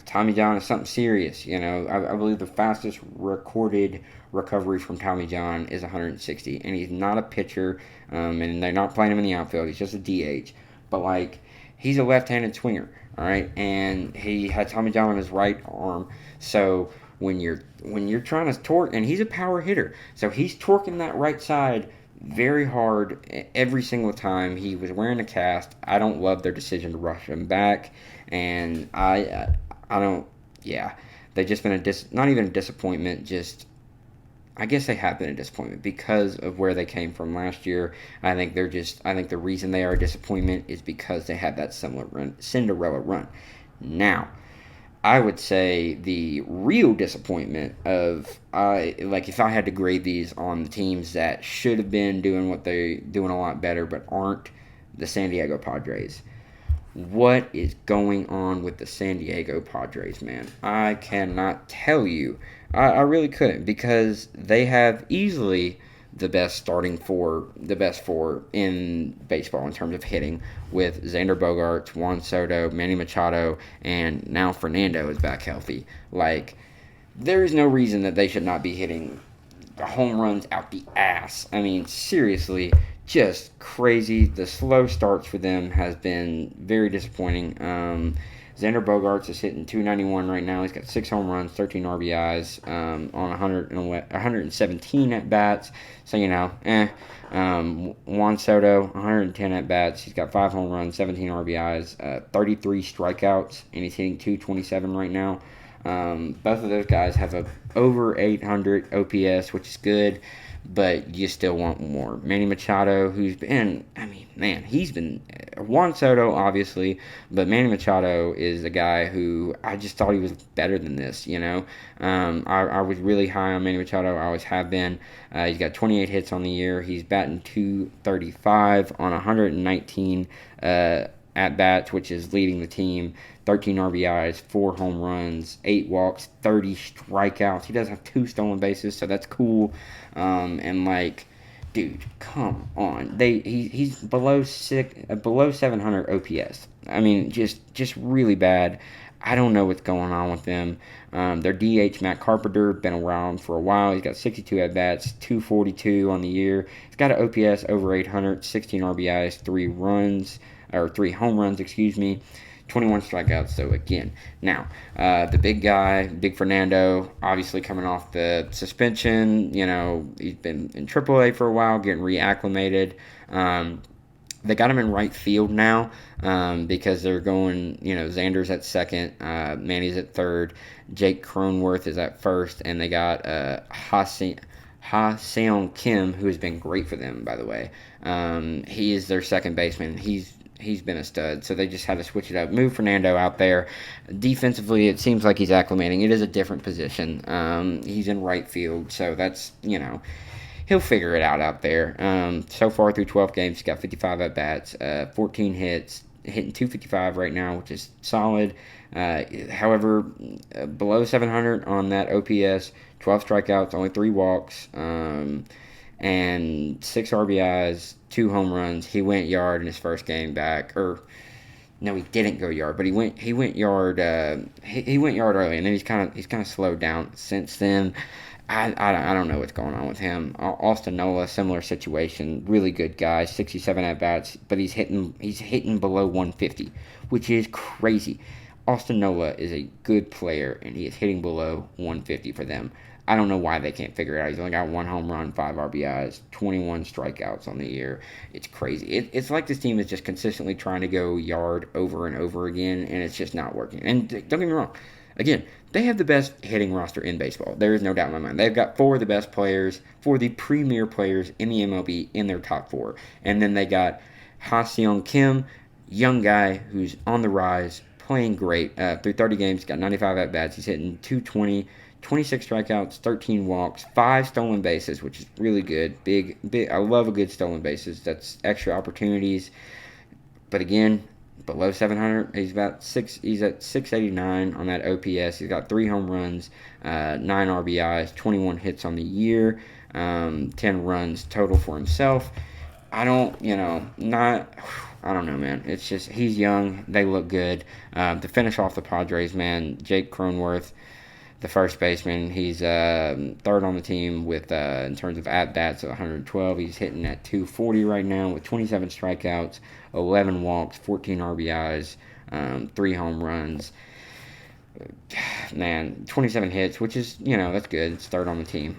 Tommy John is something serious. I believe the fastest recorded recovery from Tommy John is 160, and he's not a pitcher, and they're not playing him in the outfield. He's just a DH, but like he's a left-handed swinger, all right, and he had Tommy John on his right arm, so. When you're trying to torque, and he's a power hitter, so he's torquing that right side very hard every single time. He was wearing a cast. I don't love their decision to rush him back, and I don't. Yeah, they've just been not even a disappointment. Just I guess they have been a disappointment because of where they came from last year. I think the reason they are a disappointment is because they had that Cinderella run. Now, I would say the real disappointment if I had to grade these on the teams that should have been doing a lot better but aren't, the San Diego Padres. What is going on with the San Diego Padres, man? I cannot tell you. I really couldn't, because they have easily the best four in baseball in terms of hitting, with Xander Bogaerts, Juan Soto, Manny Machado, and now Fernando is back healthy. Like, there is no reason that they should not be hitting home runs out the ass. I mean, seriously, just crazy. The slow starts for them has been very disappointing. Xander Bogaerts is hitting .291 right now. He's got 6 home runs, 13 RBIs on 117 at bats. So Juan Soto, 110 at bats. He's got 5 home runs, 17 RBIs, 33 strikeouts, and he's hitting .227 right now. Both of those guys have a over 800 OPS, which is good, but you still want more. Manny Machado, he's been Juan Soto, obviously, but Manny Machado is a guy who I just thought he was better than this, I was really high on Manny Machado. I always have been. He's got 28 hits on the year. He's batting .235 on 119 at-bats, which is leading the team. 13 RBIs, 4 home runs, 8 walks, 30 strikeouts. He does have 2 stolen bases, so that's cool. Dude, come on. He's below 700 OPS. I mean, just really bad. I don't know what's going on with them. Their DH, Matt Carpenter, been around for a while. He's got 62 at-bats, 242 on the year. He's got an OPS over 800, 16 RBIs, 3 home runs, 21 strikeouts. So again, now the big guy, Big Fernando, obviously coming off the suspension. He's been in AAA for a while, getting reacclimated. They got him in right field now because they're going, Xander's at second, Manny's at third, Jake Cronenworth is at first, and they got Ha Seong Kim, who has been great for them, by the way. He is their second baseman. He's been a stud, so they just had to switch it up. Move Fernando out there. Defensively, it seems like he's acclimating. It is a different position. He's in right field, so that's, he'll figure it out there. So far through 12 games, he's got 55 at bats, 14 hits, hitting 255 right now, which is solid. However, below 700 on that OPS, 12 strikeouts, only 3 walks, and 6 RBIs, 2 home runs. He went yard in his first game back, or no, he didn't go yard, but he went yard. He went yard early, and then he's kind of slowed down since then. I don't know what's going on with him. Austin Nola, similar situation, really good guy, 67 at bats, but he's hitting below 150, which is crazy. Austin Nola is a good player, and he is hitting below 150 for them. I don't know why they can't figure it out. He's only got 1 home run, 5 RBIs, 21 strikeouts on the year. It's crazy. It's like this team is just consistently trying to go yard over and over again, and it's just not working. And don't get me wrong. Again, they have the best hitting roster in baseball. There is no doubt in my mind. They've got 4 of the best players, 4 of the premier players in the MLB in their top 4. And then they got Ha Seong Kim, young guy who's on the rise, playing great. Through 30 games, got 95 at-bats. He's hitting 220, 26 strikeouts, 13 walks, 5 stolen bases, which is really good. Big. I love a good stolen bases. That's extra opportunities. But again, below 700, he's at 689 on that OPS. He's got 3 home runs, 9 RBIs, 21 hits on the year, 10 runs total for himself. I don't know, man. It's just, he's young. They look good. To finish off the Padres, man, Jake Cronenworth, the first baseman, he's third on the team with in terms of at-bats at 112. He's hitting at 240 right now with 27 strikeouts, 11 walks, 14 RBIs, 3 home runs. Man, 27 hits, which is, that's good. It's third on the team.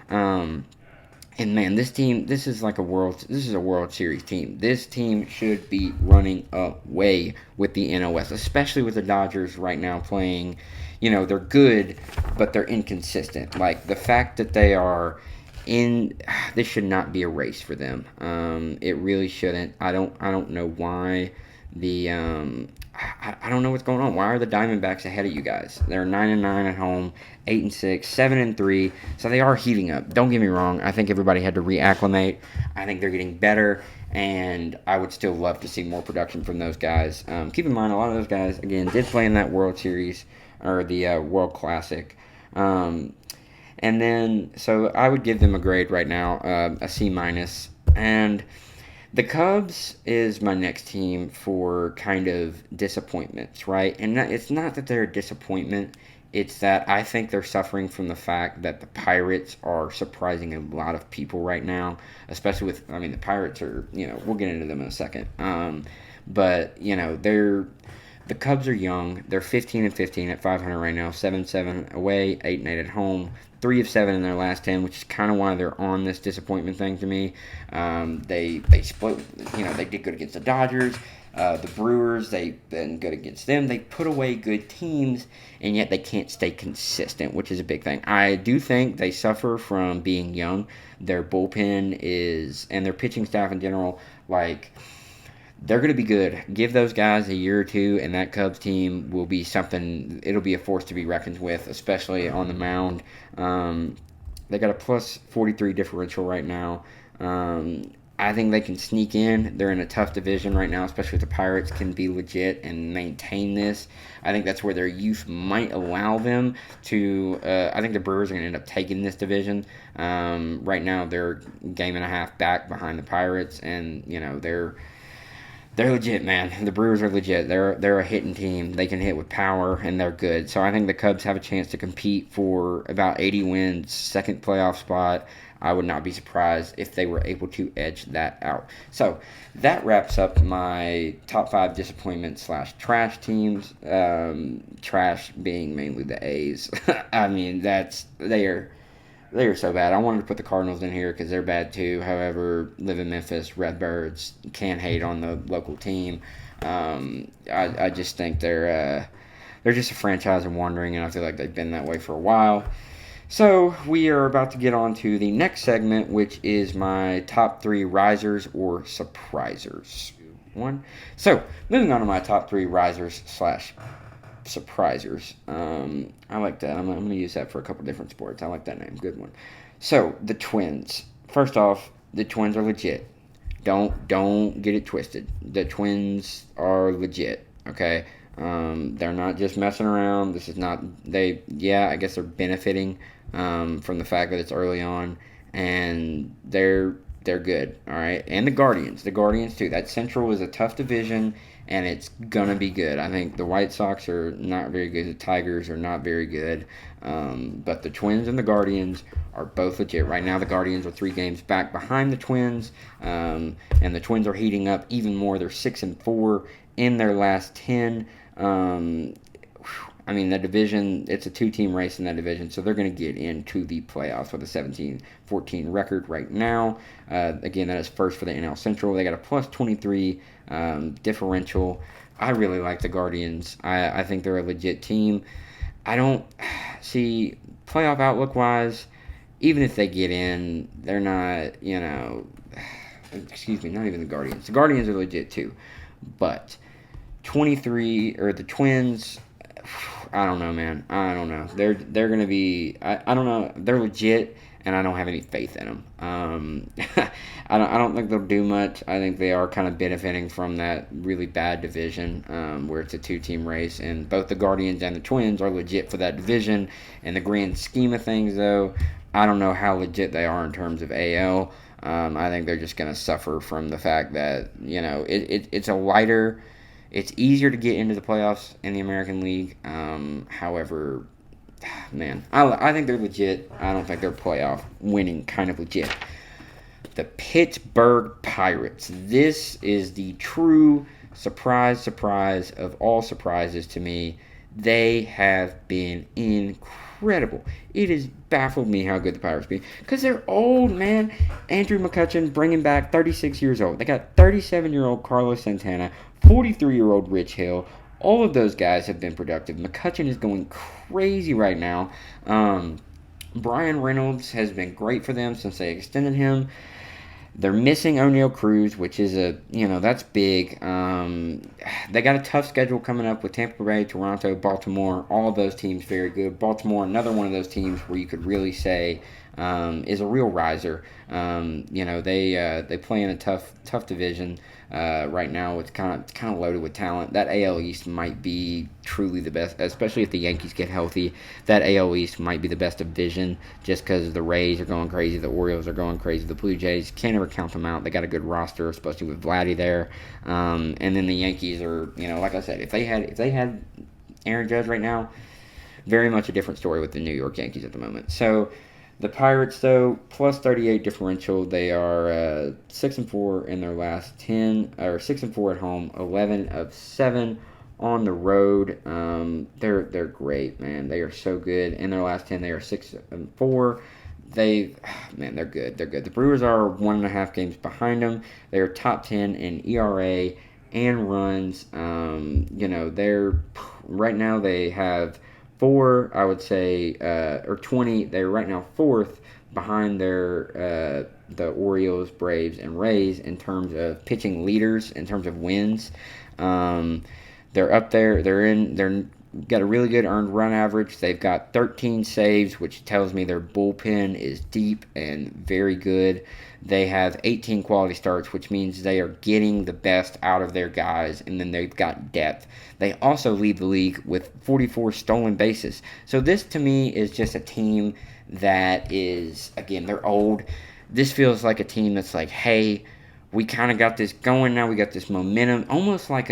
And man, this is a World Series team. This team should be running away with the NOS, especially with the Dodgers right now playing. They're good, but they're inconsistent. Like, the fact that they are this should not be a race for them. It really shouldn't. I don't know why I don't know what's going on. Why are the Diamondbacks ahead of you guys? They're 9-9 at home, 8-6, 7-3. So they are heating up. Don't get me wrong. I think everybody had to reacclimate. I think they're getting better, and I would still love to see more production from those guys. Keep in mind, a lot of those guys, again, did play in that World Series or the World Classic. And then, so I would give them a grade right now, a C-. And the Cubs is my next team for kind of disappointments, right? And it's not that they're a disappointment. It's that I think they're suffering from the fact that the Pirates are surprising a lot of people right now, especially with, the Pirates are, we'll get into them in a second. But, the Cubs are young. They're 15-15 at 500 right now, 7-7 away, 8-8 at home, 3 of 7 in their last 10, which is kind of why they're on this disappointment thing to me. They split. They did good against the Dodgers, the Brewers. They've been good against them. They put away good teams, and yet they can't stay consistent, which is a big thing. I do think they suffer from being young. Their bullpen and their pitching staff in general, they're going to be good. Give those guys a year or two, and that Cubs team will be something. It'll be a force to be reckoned with, especially on the mound. They got a plus 43 differential right now. I think they can sneak in. They're in a tough division right now, especially if the Pirates can be legit and maintain this. I think that's where their youth might allow them to. I think the Brewers are going to end up taking this division. Right now, they're a game and a half back behind the Pirates, and they're legit, man. The Brewers are legit. They're a hitting team. They can hit with power, and they're good. So I think the Cubs have a chance to compete for about 80 wins, second playoff spot. I would not be surprised if they were able to edge that out. So that wraps up my top 5 disappointment / trash teams. Trash being mainly the A's. They are so bad. I wanted to put the Cardinals in here because they're bad too. However, live in Memphis, Redbirds can't hate on the local team. I just think they're just a franchise in wandering, and I feel like they've been that way for a while. So we are about to get on to the next segment, which is my top three risers or surprisers. One. So moving on to my top three risers slash surprisers. I like that. I'm going to use that for a couple different sports. I like that name. Good one. So the Twins. First off, the Twins are legit. Don't get it twisted. The Twins are legit. Okay. They're not just messing around. This is not they. Yeah, I guess they're benefiting from the fact that it's early on, and they're good. All right, and the Guardians too. That Central is a tough division, and it's gonna be good. I think the White Sox are not very good. The Tigers are not very good, but the Twins and the Guardians are both legit. Right now, the Guardians are 3 games back behind the Twins, and the Twins are heating up even more. They're 6-4 in their last 10. I mean, the division, it's a 2-team race in that division, so they're going to get into the playoffs with a 17-14 record right now. Again, that is first for the NL Central. They got a plus 23 differential. I really like the Guardians. I think they're a legit team. I don't see playoff outlook-wise, even if they get in, they're not, excuse me, not even the Guardians. The Guardians are legit too, but 23 or the Twins, I don't know, man. I don't know. They're gonna be. I don't know. They're legit, and I don't have any faith in them. I don't think they'll do much. I think they are kind of benefiting from that really bad division where it's a 2-team race, and both the Guardians and the Twins are legit for that division. In the grand scheme of things, though, I don't know how legit they are in terms of AL. I think they're just gonna suffer from the fact that it's a lighter. It's easier to get into the playoffs in the American League. However, man, I think they're legit. I don't think they're playoff winning kind of legit. The Pittsburgh Pirates. This is the true surprise of all surprises to me. They have been incredible. It has baffled me how good the Pirates be because they're old, man. Andrew McCutchen bringing back 36 years old. They got 37-year-old Carlos Santana, 43-year-old Rich Hill. All of those guys have been productive. McCutchen is going crazy right now. Brian Reynolds has been great for them since they extended him. They're missing O'Neal Cruz, which is that's big. They got a tough schedule coming up with Tampa Bay, Toronto, Baltimore. All of those teams very good. Baltimore, another one of those teams where you could really say is a real riser. They play in a tough division right now. It's kind of loaded with talent. That AL East might be truly the best, especially if the Yankees get healthy. That AL East might be the best division just because the Rays are going crazy, the Orioles are going crazy, the Blue Jays can't ever count them out. They got a good roster, especially with Vladdy there. And then the Yankees are, like I said, if they had Aaron Judge right now, very much a different story with the New York Yankees at the moment. So the Pirates, though, plus 38 differential. They are 6-4 in their last 10, or 6-4 at home, 11 of 7 on the road. They're great, man. They are so good. In their last 10, they are 6-4. They're good. They're good. The Brewers are 1.5 games behind them. They are top 10 in ERA and runs. They're right now they have 4, I would say, or 20. They're right now 4th behind the Orioles, Braves, and Rays in terms of pitching leaders, in terms of wins. They're up there. They're got a really good earned run average. They've got 13 saves, which tells me their bullpen is deep and very good. They have 18 quality starts, which means they are getting the best out of their guys, and then they've got depth. They also lead the league with 44 stolen bases. So this, to me, is just a team that is, again, they're old. This feels like a team that's like, hey, we kind of got this going now. We got this momentum, almost like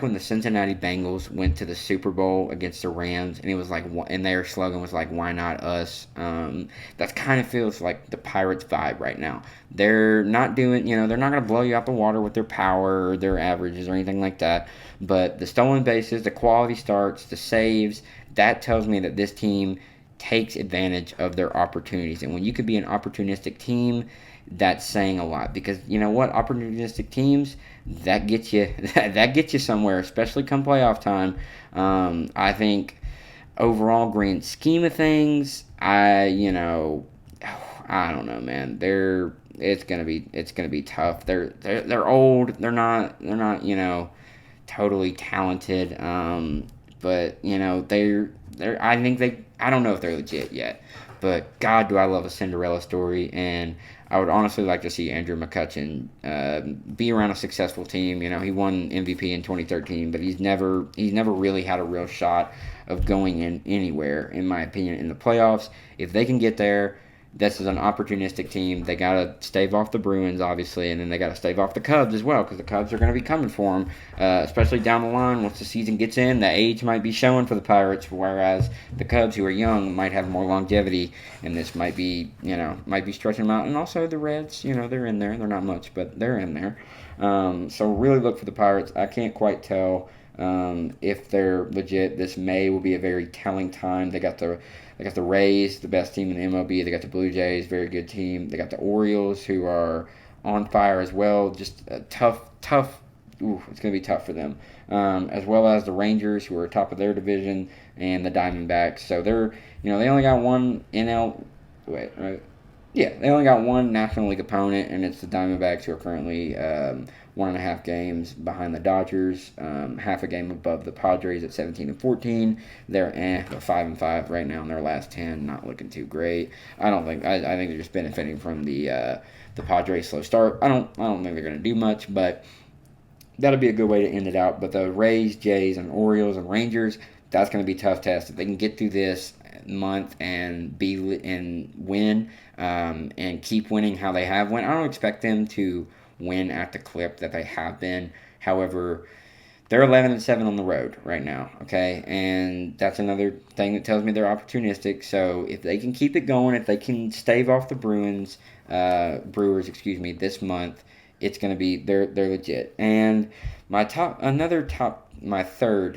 when the Cincinnati Bengals went to the Super Bowl against the Rams, and it was like, and their slogan was like, "Why not us?" That kind of feels like the Pirates vibe right now. They're not doing, they're not going to blow you out the water with their power or their averages or anything like that. But the stolen bases, the quality starts, the saves, that tells me that this team takes advantage of their opportunities. And when you can be an opportunistic team, that's saying a lot, because you know what, opportunistic teams, that gets you that gets you somewhere, especially come playoff time. I think overall grand scheme of things, I don't know, man. It's gonna be tough. They're old. They're not totally talented. But I don't know if they're legit yet. But God, do I love a Cinderella story, and I would honestly like to see Andrew McCutchen be around a successful team. He won MVP in 2013, but he's never really had a real shot of going in anywhere, in my opinion, in the playoffs. If they can get there, this is an opportunistic team. They got to stave off the Bruins, obviously, and then they got to stave off the Cubs as well, because the Cubs are going to be coming for them, especially down the line once the season gets in. The age might be showing for the Pirates, whereas the Cubs, who are young, might have more longevity, and this might be stretching them out. And also the Reds, they're in there. They're not much, but they're in there. So really look for the Pirates. I can't quite tell if they're legit. This May will be a very telling time. They got the Rays, the best team in the MLB. They got the Blue Jays, very good team. They got the Orioles, who are on fire as well. Just a tough. It's going to be tough for them. As well as the Rangers, who are top of their division, and the Diamondbacks. So they only got one NL. Wait, right? Yeah, they only got one National League opponent, and it's the Diamondbacks, who are currently 1.5 games behind the Dodgers, half a game above the Padres at 17-14. They're 5-5 right now in their last 10, not looking too great. I think they're just benefiting from the Padres' slow start. I don't think they're going to do much, but that'll be a good way to end it out. But the Rays, Jays, and Orioles and Rangers, that's going to be a tough test. If they can get through this month and win and keep winning how they have won, I don't expect them to win at the clip that they have been. However, they're 11-7 on the road right now, okay? And that's another thing that tells me they're opportunistic. So if they can keep it going, if they can stave off the Brewers, this month, it's going to be they're legit. And my third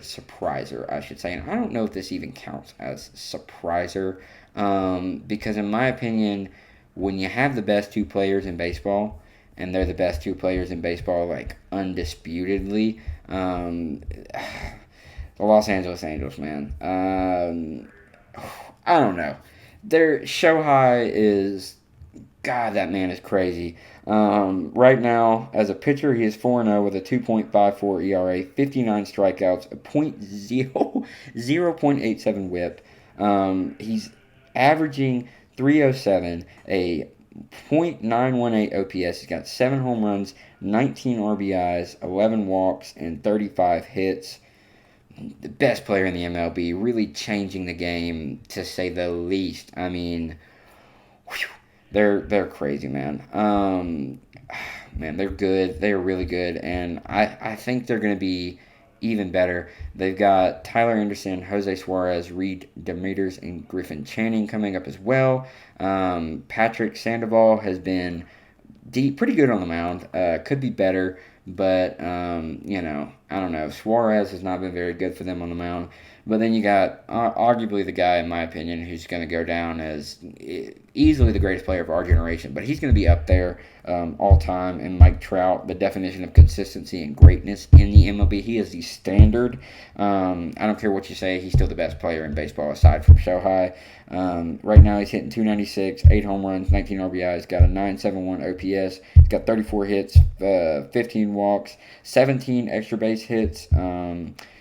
surpriser, I should say, and I don't know if this even counts as surpriser, because in my opinion, when you have the best two players in baseball, and they're the best two players in baseball, like, undisputedly, the Los Angeles Angels, man. I don't know. Their Shohei is, God, that man is crazy. Right now, as a pitcher, he is 4-0 with a 2.54 ERA, 59 strikeouts, a 0.87 whip. He's averaging 307, a .918 OPS. He's got 7 home runs, 19 RBIs, 11 walks, and 35 hits. The best player in the MLB, really changing the game, to say the least. I mean, they're crazy, man. Man, they're good. They're really good, and I think they're going to be even better. They've got Tyler Anderson, Jose Suarez, Reed Demeters, and Griffin Channing coming up as well. Patrick Sandoval has been pretty good on the mound. Could be better, but I don't know. Suarez has not been very good for them on the mound. But then you got arguably the guy, in my opinion, who's going to go down as easily the greatest player of our generation. But he's going to be up there all time. And Mike Trout, the definition of consistency and greatness in the MLB. He is the standard. I don't care what you say. He's still the best player in baseball aside from Shohei. Right now he's hitting 296, 8 home runs, 19 RBIs, got a 971 OPS. He's got 34 hits, 15 walks, 17 extra base hits,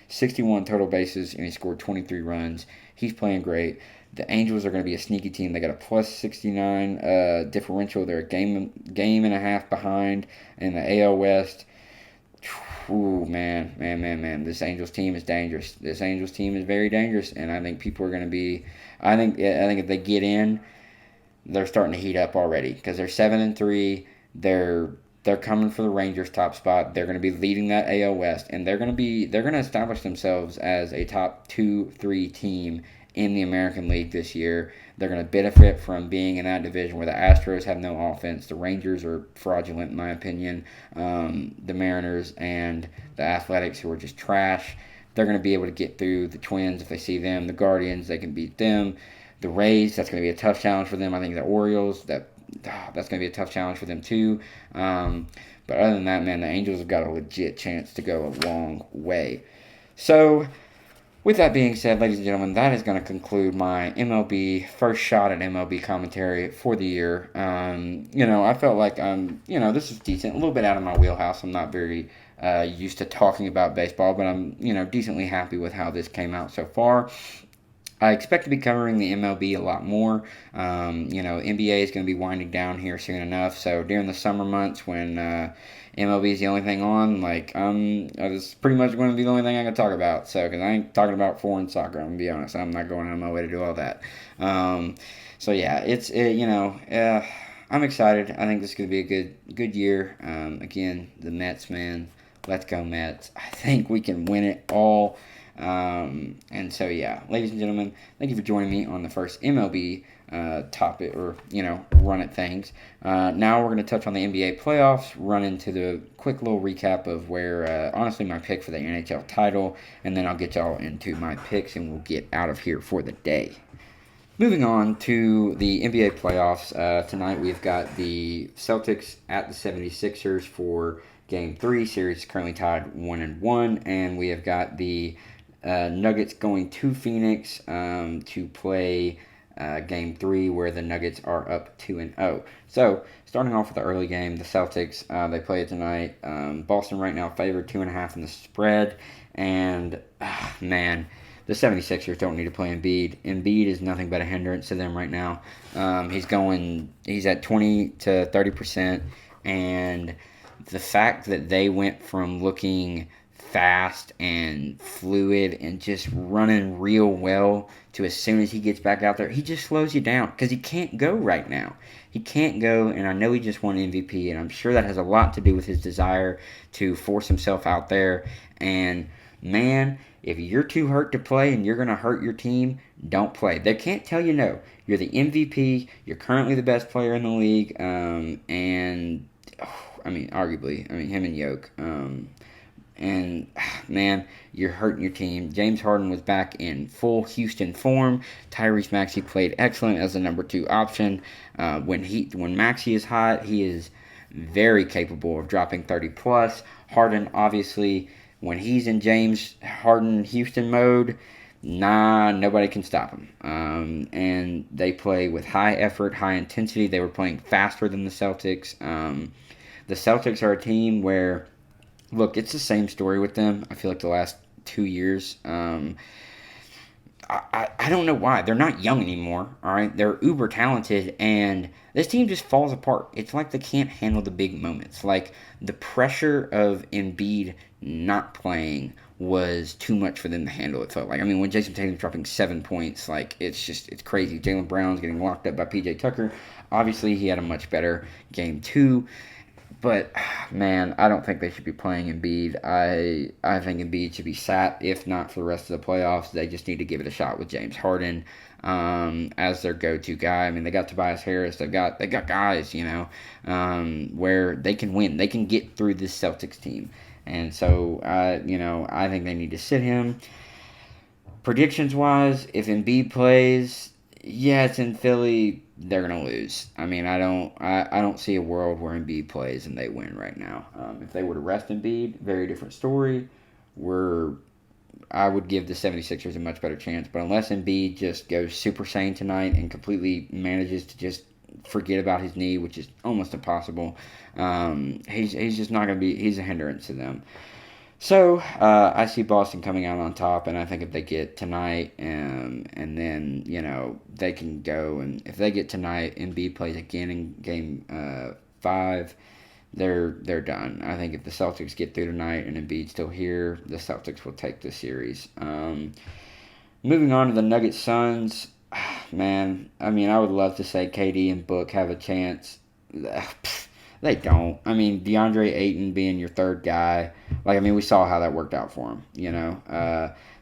61 total bases, and he scored 23 runs. He's playing great. The Angels are going to be a sneaky team. They got a plus 69 differential. They're a game and a half behind in the AL West. Ooh, man. This Angels team is dangerous. This Angels team is very dangerous, and I think people are going to be. I think if they get in, they're starting to heat up already, because they're 7-3. They're coming for the Rangers' top spot. They're going to be leading that AL West, and they're going to establish themselves as a top 2-3 team in the American League this year. They're going to benefit from being in that division where the Astros have no offense. The Rangers are fraudulent, in my opinion. The Mariners and the Athletics, who are just trash. They're going to be able to get through the Twins if they see them. The Guardians, they can beat them. the Rays, that's going to be a tough challenge for them. I think the Orioles, that's going to be a tough challenge for them too. But other than that, man, the Angels have got a legit chance to go a long way. So, with that being said, ladies and gentlemen, that is going to conclude my MLB first shot at MLB commentary for the year. I felt like this is decent, a little bit out of my wheelhouse. I'm not very used to talking about baseball, but I'm decently happy with how this came out so far. I expect to be covering the MLB a lot more. NBA is going to be winding down here soon enough. So during the summer months when MLB is the only thing on, it's pretty much going to be the only thing I can talk about. So, because I ain't talking about foreign soccer, I'm going to be honest. I'm not going out of my way to do all that. I'm excited. I think this is going to be a good year. Again, the Mets, man. Let's go Mets. I think we can win it all. Ladies and gentlemen, thank you for joining me on the first MLB topic or run at things. Now we're going to touch on the NBA playoffs, run into the quick little recap of where honestly my pick for the NHL title, and then I'll get y'all into my picks and we'll get out of here for the day. Moving on to the NBA playoffs, tonight we've got the Celtics at the 76ers for Game 3. Series currently tied 1-1, and we have got the Nuggets going to Phoenix to play Game 3, where the Nuggets are up 2-0. So, starting off with the early game, the Celtics, they play it tonight. Boston right now favored 2.5 in the spread, and the 76ers don't need to play Embiid. Embiid is nothing but a hindrance to them right now. He's at 20 to 30%, and the fact that they went from looking fast and fluid and just running real well to as soon as he gets back out there, he just slows you down because he can't go right now. He can't go, and I know he just won MVP, and I'm sure that has a lot to do with his desire to force himself out there. And, man, if you're too hurt to play and you're going to hurt your team, don't play. They can't tell you no. You're the MVP. You're currently the best player in the league. Arguably, him and Yoke. You're hurting your team. James Harden was back in full Houston form. Tyrese Maxey played excellent as the number 2 option. When Maxey is hot, he is very capable of dropping 30+. Harden, obviously, when he's in James Harden Houston mode, nobody can stop him. And they play with high effort, high intensity. They were playing faster than the Celtics. The Celtics are a team where, look, it's the same story with them. I feel like the last 2 years. I don't know why. They're not young anymore, all right? They're uber talented, and this team just falls apart. It's like they can't handle the big moments. Like, the pressure of Embiid not playing was too much for them to handle, it felt like. When Jason Tatum's dropping 7 points, it's crazy. Jaylen Brown's getting locked up by P.J. Tucker. Obviously, he had a much better Game 2. But, man, I don't think they should be playing Embiid. I think Embiid should be sat, if not for the rest of the playoffs. They just need to give it a shot with James Harden as their go-to guy. They got Tobias Harris. They got guys, where they can win. They can get through this Celtics team. And so, I think they need to sit him. Predictions-wise, if Embiid plays, yeah, it's in Philly, they're gonna lose. I don't see a world where Embiid plays and they win right now. If they were to rest Embiid, very different story. I would give the 76ers a much better chance. But unless Embiid just goes Super Saiyan tonight and completely manages to just forget about his knee, which is almost impossible, he's just not gonna be. He's a hindrance to them. So, I see Boston coming out on top, and I think if they get tonight, and then, they can go, and if they get tonight, Embiid plays again in Game 5, they're done. I think if the Celtics get through tonight and Embiid's still here, the Celtics will take the series. Moving on to the Nuggets Suns, man, I would love to say KD and Book have a chance. They don't. DeAndre Ayton being your third guy, we saw how that worked out for him,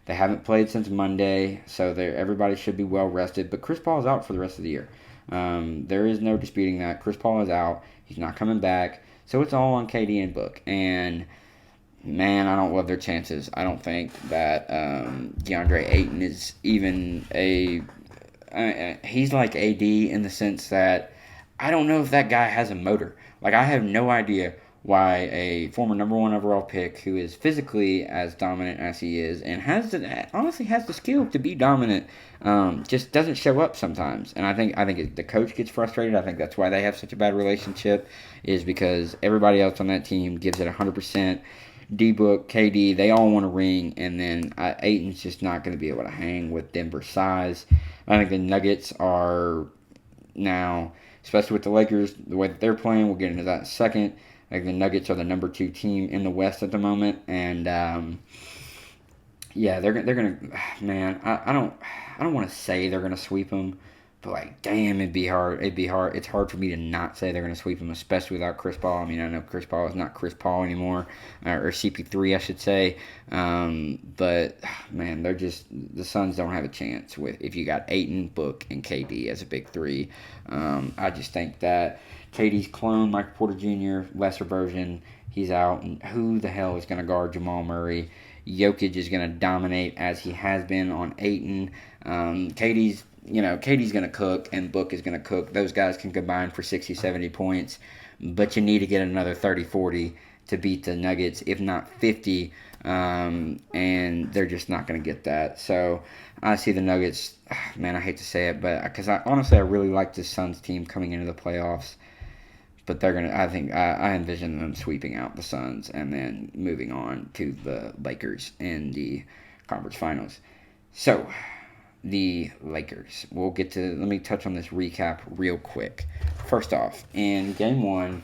They haven't played since Monday, so everybody should be well rested. But Chris Paul is out for the rest of the year. There is no disputing that. Chris Paul is out. He's not coming back. So it's all on KD and Book. And, man, I don't love their chances. I don't think that DeAndre Ayton is even he's like AD in the sense that I don't know if that guy has a motor. Like, I have no idea why a former number one overall pick who is physically as dominant as he is and honestly has the skill to be dominant, just doesn't show up sometimes. And I think the coach gets frustrated. I think that's why they have such a bad relationship, is because everybody else on that team gives it 100%. D-Book, KD, they all want a ring, and then Ayton's just not going to be able to hang with Denver's size. I think the Nuggets are now, especially with the Lakers, the way that they're playing, we'll get into that in a second. I think the Nuggets are the number 2 team in the West at the moment, and yeah, they're gonna. Man, I don't want to say they're gonna sweep them, but like, damn, it'd be hard. It'd be hard. It's hard for me to not say they're gonna sweep them, especially without Chris Paul. I mean, I know Chris Paul is not Chris Paul anymore, or CP3, I should say. But man, the Suns don't have a chance with if you got Ayton, Book, and KD as a big three. I just think that KD's clone, Michael Porter Jr., lesser version, he's out, and who the hell is gonna guard Jamal Murray? Jokic is going to dominate as he has been on Ayton. KD's going to cook and Book is going to cook. Those guys can combine for 60, 70 points, but you need to get another 30, 40 to beat the Nuggets, if not 50, and they're just not going to get that. So I see the Nuggets, man, I hate to say it, but because honestly I really like this Suns team coming into the playoffs. But they're gonna. I envision them sweeping out the Suns and then moving on to the Lakers in the conference finals. So, the Lakers. We'll get to. Let me touch on this recap real quick. First off, in Game 1,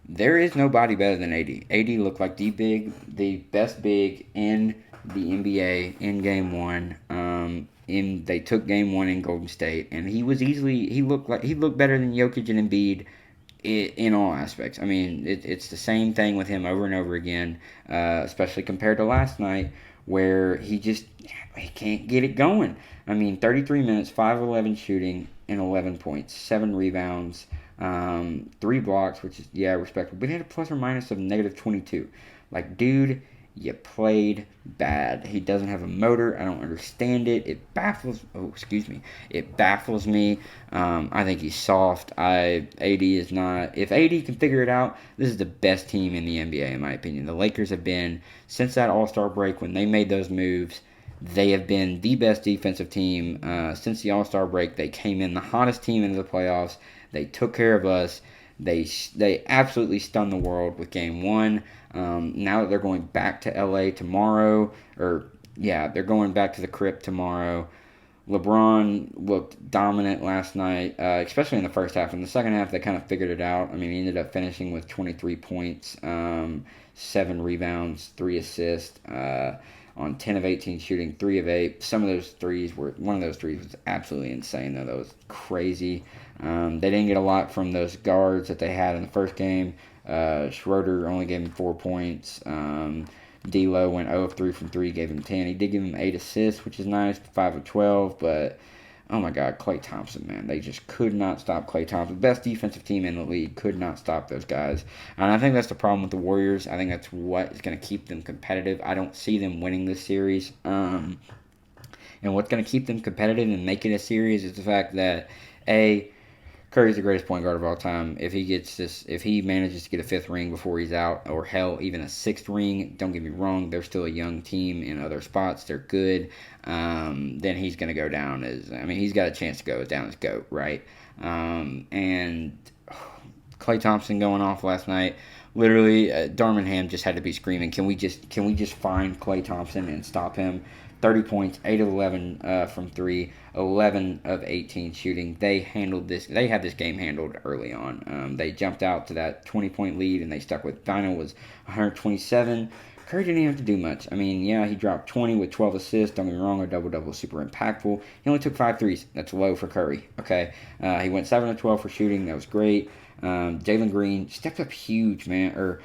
there is nobody better than AD. AD looked like the best big in the NBA in Game 1. They took Game 1 in Golden State, and he looked better than Jokic and Embiid in all aspects. I mean, it's the same thing with him over and over again, especially compared to last night where he can't get it going. I mean, 33 minutes, 5 of 11 shooting, and 11 points, 7 rebounds, 3 blocks, which is, yeah, respectable. But he had a plus or minus of negative 22. Like, dude, you played bad. He doesn't have a motor. I don't understand it. It baffles me. I think he's soft. AD is not. If AD can figure it out, this is the best team in the NBA, in my opinion. The Lakers have been, since that All-Star break, when they made those moves, they have been the best defensive team since the All-Star break. They came in the hottest team into the playoffs. They took care of us. They absolutely stunned the world with Game 1. Now that they're going back to LA tomorrow, they're going back to the Crypt tomorrow. LeBron looked dominant last night, especially in the first half. In the second half, they kind of figured it out. I mean, he ended up finishing with 23 points, 7 rebounds, 3 assists, on 10 of 18 shooting, 3 of 8. One of those threes was absolutely insane, though. That was crazy. They didn't get a lot from those guards that they had in the first game. Schroeder only gave him 4 points. D'Lo went 0 of 3 from 3, gave him 10. He did give him 8 assists, which is nice, 5 of 12, but oh my God, Klay Thompson, man. They just could not stop Klay Thompson. Best defensive team in the league, could not stop those guys. And I think that's the problem with the Warriors. I think that's what is going to keep them competitive. I don't see them winning this series. And what's going to keep them competitive and make it a series is the fact that, Curry's the greatest point guard of all time. If he manages to get a 5th ring before he's out, or hell, even a 6th ring, don't get me wrong, they're still a young team in other spots. They're good. Then he's going to go down he's got a chance to go down as GOAT, right? And Klay Thompson going off last night. Literally, Darvin Ham just had to be screaming, "Can we just find Klay Thompson and stop him?" 30 points, 8 of 11 from 3, 11 of 18 shooting. They had this game handled early on. They jumped out to that 20-point lead, and they stuck with Final was 127. Curry didn't even have to do much. I mean, yeah, he dropped 20 with 12 assists. Don't get me wrong, a double-double, super impactful. He only took 5 threes. That's low for Curry, okay? He went 7 of 12 for shooting. That was great. Jalen Green stepped up huge, man.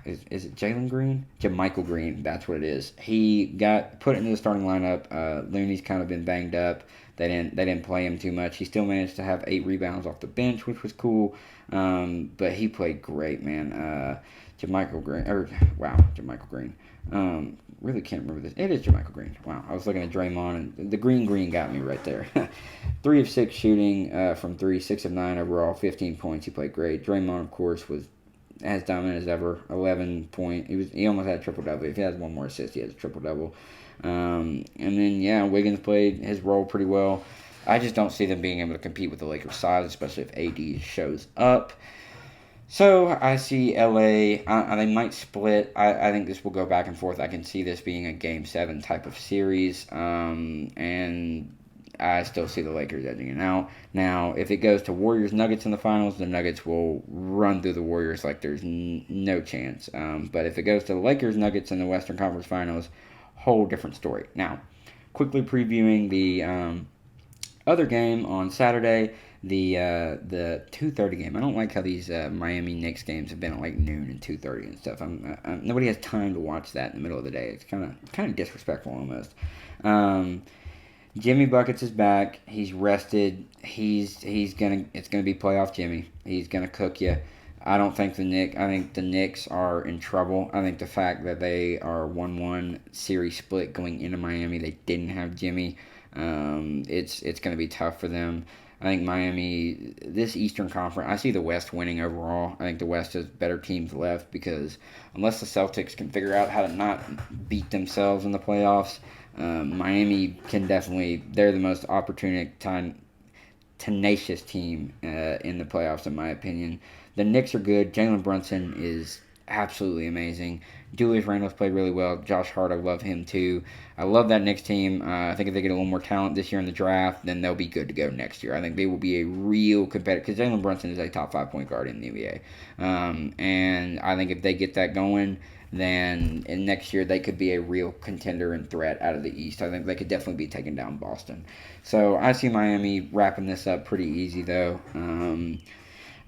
Is it Jalen Green? JaMychal Green, that's what it is. He got put into the starting lineup. Looney's kind of been banged up. They didn't play him too much. He still managed to have 8 rebounds off the bench, which was cool. But he played great, man. Jermichael Green, Jermichael Green. Really can't remember this. It is Jermichael Green. Wow, I was looking at Draymond, and the green got me right there. 3 of 6 shooting from 3, 6 of 9 overall, 15 points. He played great. Draymond, of course, was as dominant as ever. 11 point. He almost had a triple double. If he has one more assist, he has a triple double. And then Wiggins played his role pretty well. I just don't see them being able to compete with the Lakers' size, especially if AD shows up. So I see LA. They might split. I think this will go back and forth. I can see this being a Game 7 type of series. And I still see the Lakers edging it out. Now, if it goes to Warriors-Nuggets in the finals, the Nuggets will run through the Warriors like there's no chance. But if it goes to the Lakers-Nuggets in the Western Conference Finals, whole different story. Now, quickly previewing the other game on Saturday, the 2:30 game. I don't like how these Miami Knicks games have been at like noon and 2:30 and stuff. Nobody has time to watch that in the middle of the day. It's kind of disrespectful almost. Jimmy Buckets is back. He's rested. It's gonna be playoff Jimmy. He's gonna cook you. I think the Knicks are in trouble. I think the fact that they are 1-1 series split going into Miami, they didn't have Jimmy. It's going to be tough for them. I think Miami, this Eastern Conference, I see the West winning overall. I think the West has better teams left because unless the Celtics can figure out how to not beat themselves in the playoffs, Miami can definitely, they're the most tenacious team in the playoffs, in my opinion. The Knicks are good. Jalen Brunson is absolutely amazing. Julius Randle's played really well. Josh Hart, I love him too. I love that Knicks team. I think if they get a little more talent this year in the draft, then they'll be good to go next year. I think they will be a real competitor because Jalen Brunson is a top 5 point guard in the NBA. And I think if they get that going, then next year they could be a real contender and threat out of the East. I think they could definitely be taking down Boston. So I see Miami wrapping this up pretty easy, though.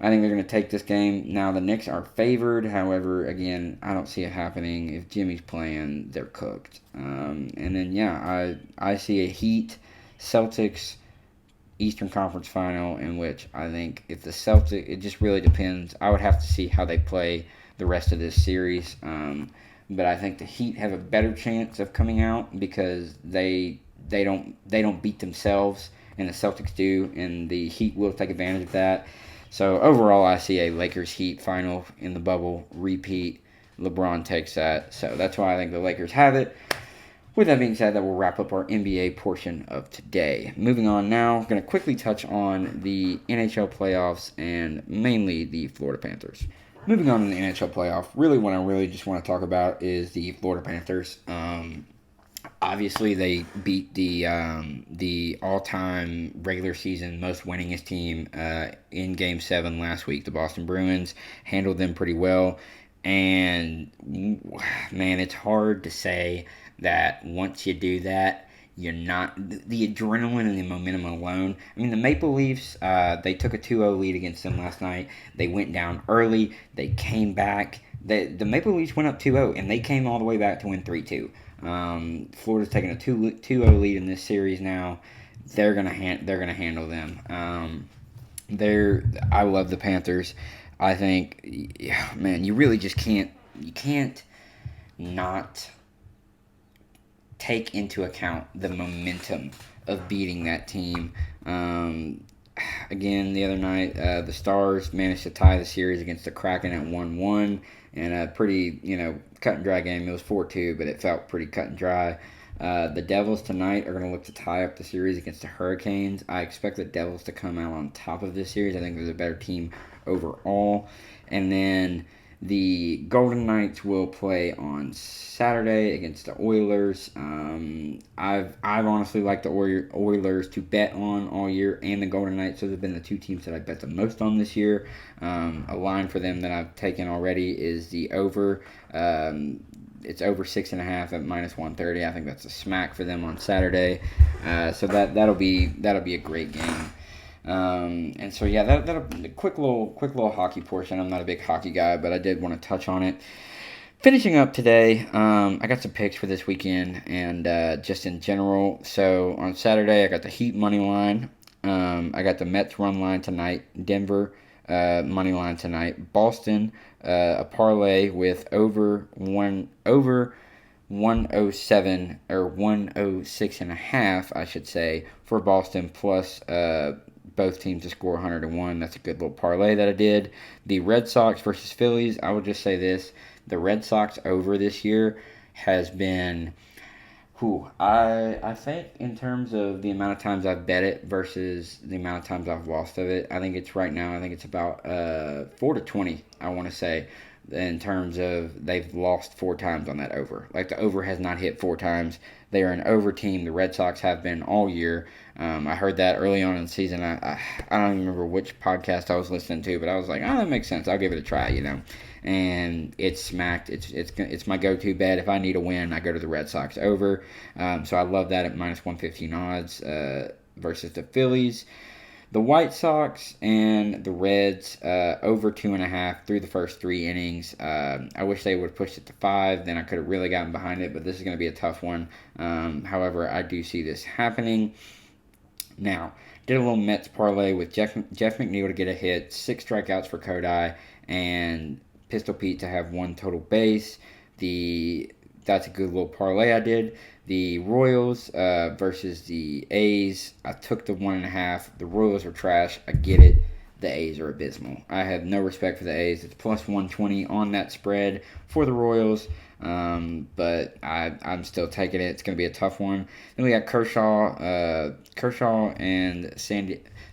I think they're going to take this game. Now, the Knicks are favored. However, again, I don't see it happening. If Jimmy's playing, they're cooked. And then, I see a Heat Celtics Eastern Conference Final in which I think if the Celtics, it just really depends. I would have to see how they play the rest of this series. But I think the Heat have a better chance of coming out because they don't beat themselves, and the Celtics do, and the Heat will take advantage of that. So overall, I see a Lakers-Heat final in the bubble repeat. LeBron takes that. So that's why I think the Lakers have it. With that being said, that will wrap up our NBA portion of today. Moving on now, I'm going to quickly touch on the NHL playoffs and mainly the Florida Panthers. Moving on to the NHL playoff, what I just want to talk about is the Florida Panthers. Obviously, they beat the all-time regular season most winningest team in Game 7 last week. The Boston Bruins handled them pretty well. And, man, it's hard to say that once you do that, you're not... The adrenaline and the momentum alone... I mean, the Maple Leafs, they took a 2-0 lead against them last night. They went down early. They came back. The Maple Leafs went up 2-0, and they came all the way back to win 3-2. Florida's taking a 2-0 lead in this series now. They're gonna handle them. I love the Panthers. I think, man, you really just can't not take into account the momentum of beating that team. Again, the other night, the Stars managed to tie the series against the Kraken at 1-1 in a pretty, cut and dry game. It was 4-2, but it felt pretty cut and dry. The Devils tonight are going to look to tie up the series against the Hurricanes. I expect the Devils to come out on top of this series. I think they're the better team overall. And then the Golden Knights will play on Saturday against the Oilers. I've honestly liked the Oilers to bet on all year, and the Golden Knights. Those have been the two teams that I bet the most on this year. A line for them that I've taken already is the over. It's over 6.5 at -130. I think that's a smack for them on Saturday. So that'll be a great game. And so that'll be a quick little hockey portion. I'm not a big hockey guy, but I did want to touch on it. Finishing up today, I got some picks for this weekend and just in general. So on Saturday, I got the Heat money line. I got the Mets run line tonight. Denver money line tonight. Boston, a parlay with over 107 or 106 and a half, I should say, for Boston plus both teams to score 101. That's a good little parlay that I did. The Red Sox versus Phillies, I would just say this. The Red Sox over this year has been, I think in terms of the amount of times I've bet it versus the amount of times I've lost of it, I think it's right now, I think it's about 4 to 20, I want to say, in terms of they've lost 4 times on that over. Like the over has not hit 4 times. They are an over team. The Red Sox have been all year. I heard that early on in the season. I don't even remember which podcast I was listening to, but I was like, oh, that makes sense. I'll give it a try, And it's smacked. It's my go-to bet. If I need a win, I go to the Red Sox over. So I love that at minus 115 odds versus the Phillies. The White Sox and the Reds over 2.5 through the first 3 innings. I wish they would have pushed it to 5. Then I could have really gotten behind it, but this is going to be a tough one. However, I do see this happening. Now, did a little Mets parlay with Jeff McNeil to get a hit, 6 strikeouts for Kodai, and Pistol Pete to have 1 total base. That's a good little parlay I did. The Royals versus the A's, I took the 1.5. The Royals are trash. I get it. The A's are abysmal. I have no respect for the A's. It's plus 120 on that spread for the Royals. But I'm still taking it. It's going to be a tough one. Then we got Kershaw and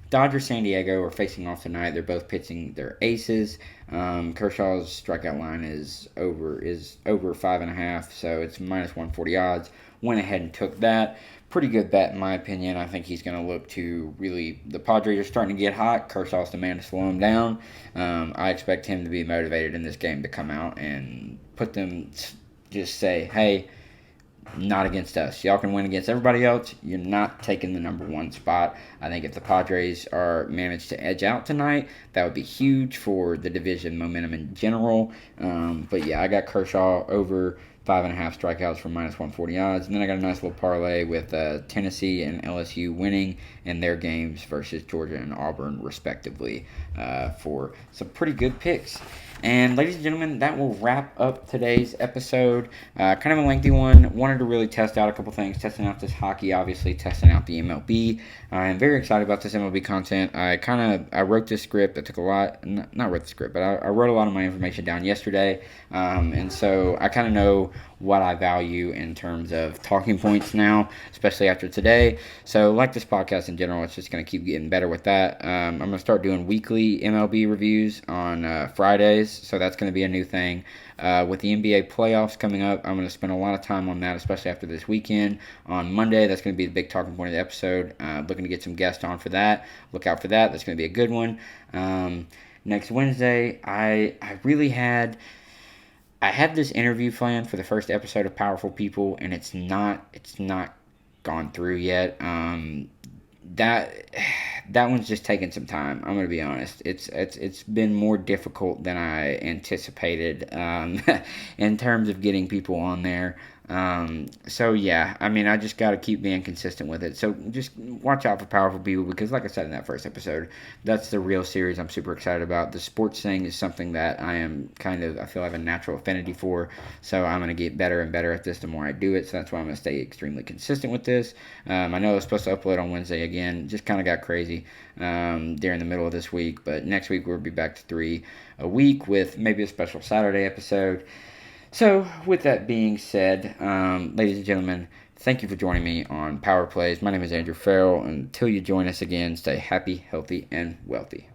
Dodgers San Diego are facing off tonight. They're both pitching their aces. Kershaw's strikeout line is over 5.5, so it's minus 140 odds. Went ahead and took that. Pretty good bet in my opinion. I think he's going to look to really. The Padres are starting to get hot. Kershaw's the man to slow him down. I expect him to be motivated in this game to come out and put them. Just say, hey, not against us. Y'all can win against everybody else. You're not taking the number 1 spot. I think if the Padres are managed to edge out tonight, that would be huge for the division momentum in general. But yeah, I got Kershaw over 5.5 strikeouts for minus 140 odds. And then I got a nice little parlay with Tennessee and LSU winning in their games versus Georgia and Auburn, respectively, for some pretty good picks. And ladies and gentlemen, that will wrap up today's episode. Kind of a lengthy one. Wanted to really test out a couple things. Testing out this hockey, obviously. Testing out the MLB. I'm very excited about this MLB content. I wrote this script. I took a lot. Not wrote the script, but I wrote a lot of my information down yesterday. And so I kind of know what I value in terms of talking points now, especially after today. So like this podcast in general, it's just going to keep getting better with that. I'm going to start doing weekly MLB reviews on Fridays, so that's going to be a new thing. With the NBA playoffs coming up, I'm going to spend a lot of time on that, especially after this weekend. On Monday, that's going to be the big talking point of the episode. Looking to get some guests on for that. Look out for that. That's going to be a good one. Next Wednesday, I had this interview planned for the first episode of Powerful People, and it's not gone through yet. That one's just taking some time. I'm gonna be honest. It's been more difficult than I anticipated in terms of getting people on there. So yeah, I mean, I just got to keep being consistent with it. So just watch out for Powerful People because, like I said in that first episode, that's the real series I'm super excited about. The sports thing is something that I feel I have a natural affinity for. So I'm going to get better and better at this the more I do it. So that's why I'm going to stay extremely consistent with this. I know I was supposed to upload on Wednesday again. Just kind of got crazy during the middle of this week. But next week we'll be back to 3 a week with maybe a special Saturday episode. So, with that being said, ladies and gentlemen, thank you for joining me on Power Plays. My name is Andrew Farrell. Until you join us again, stay happy, healthy, and wealthy.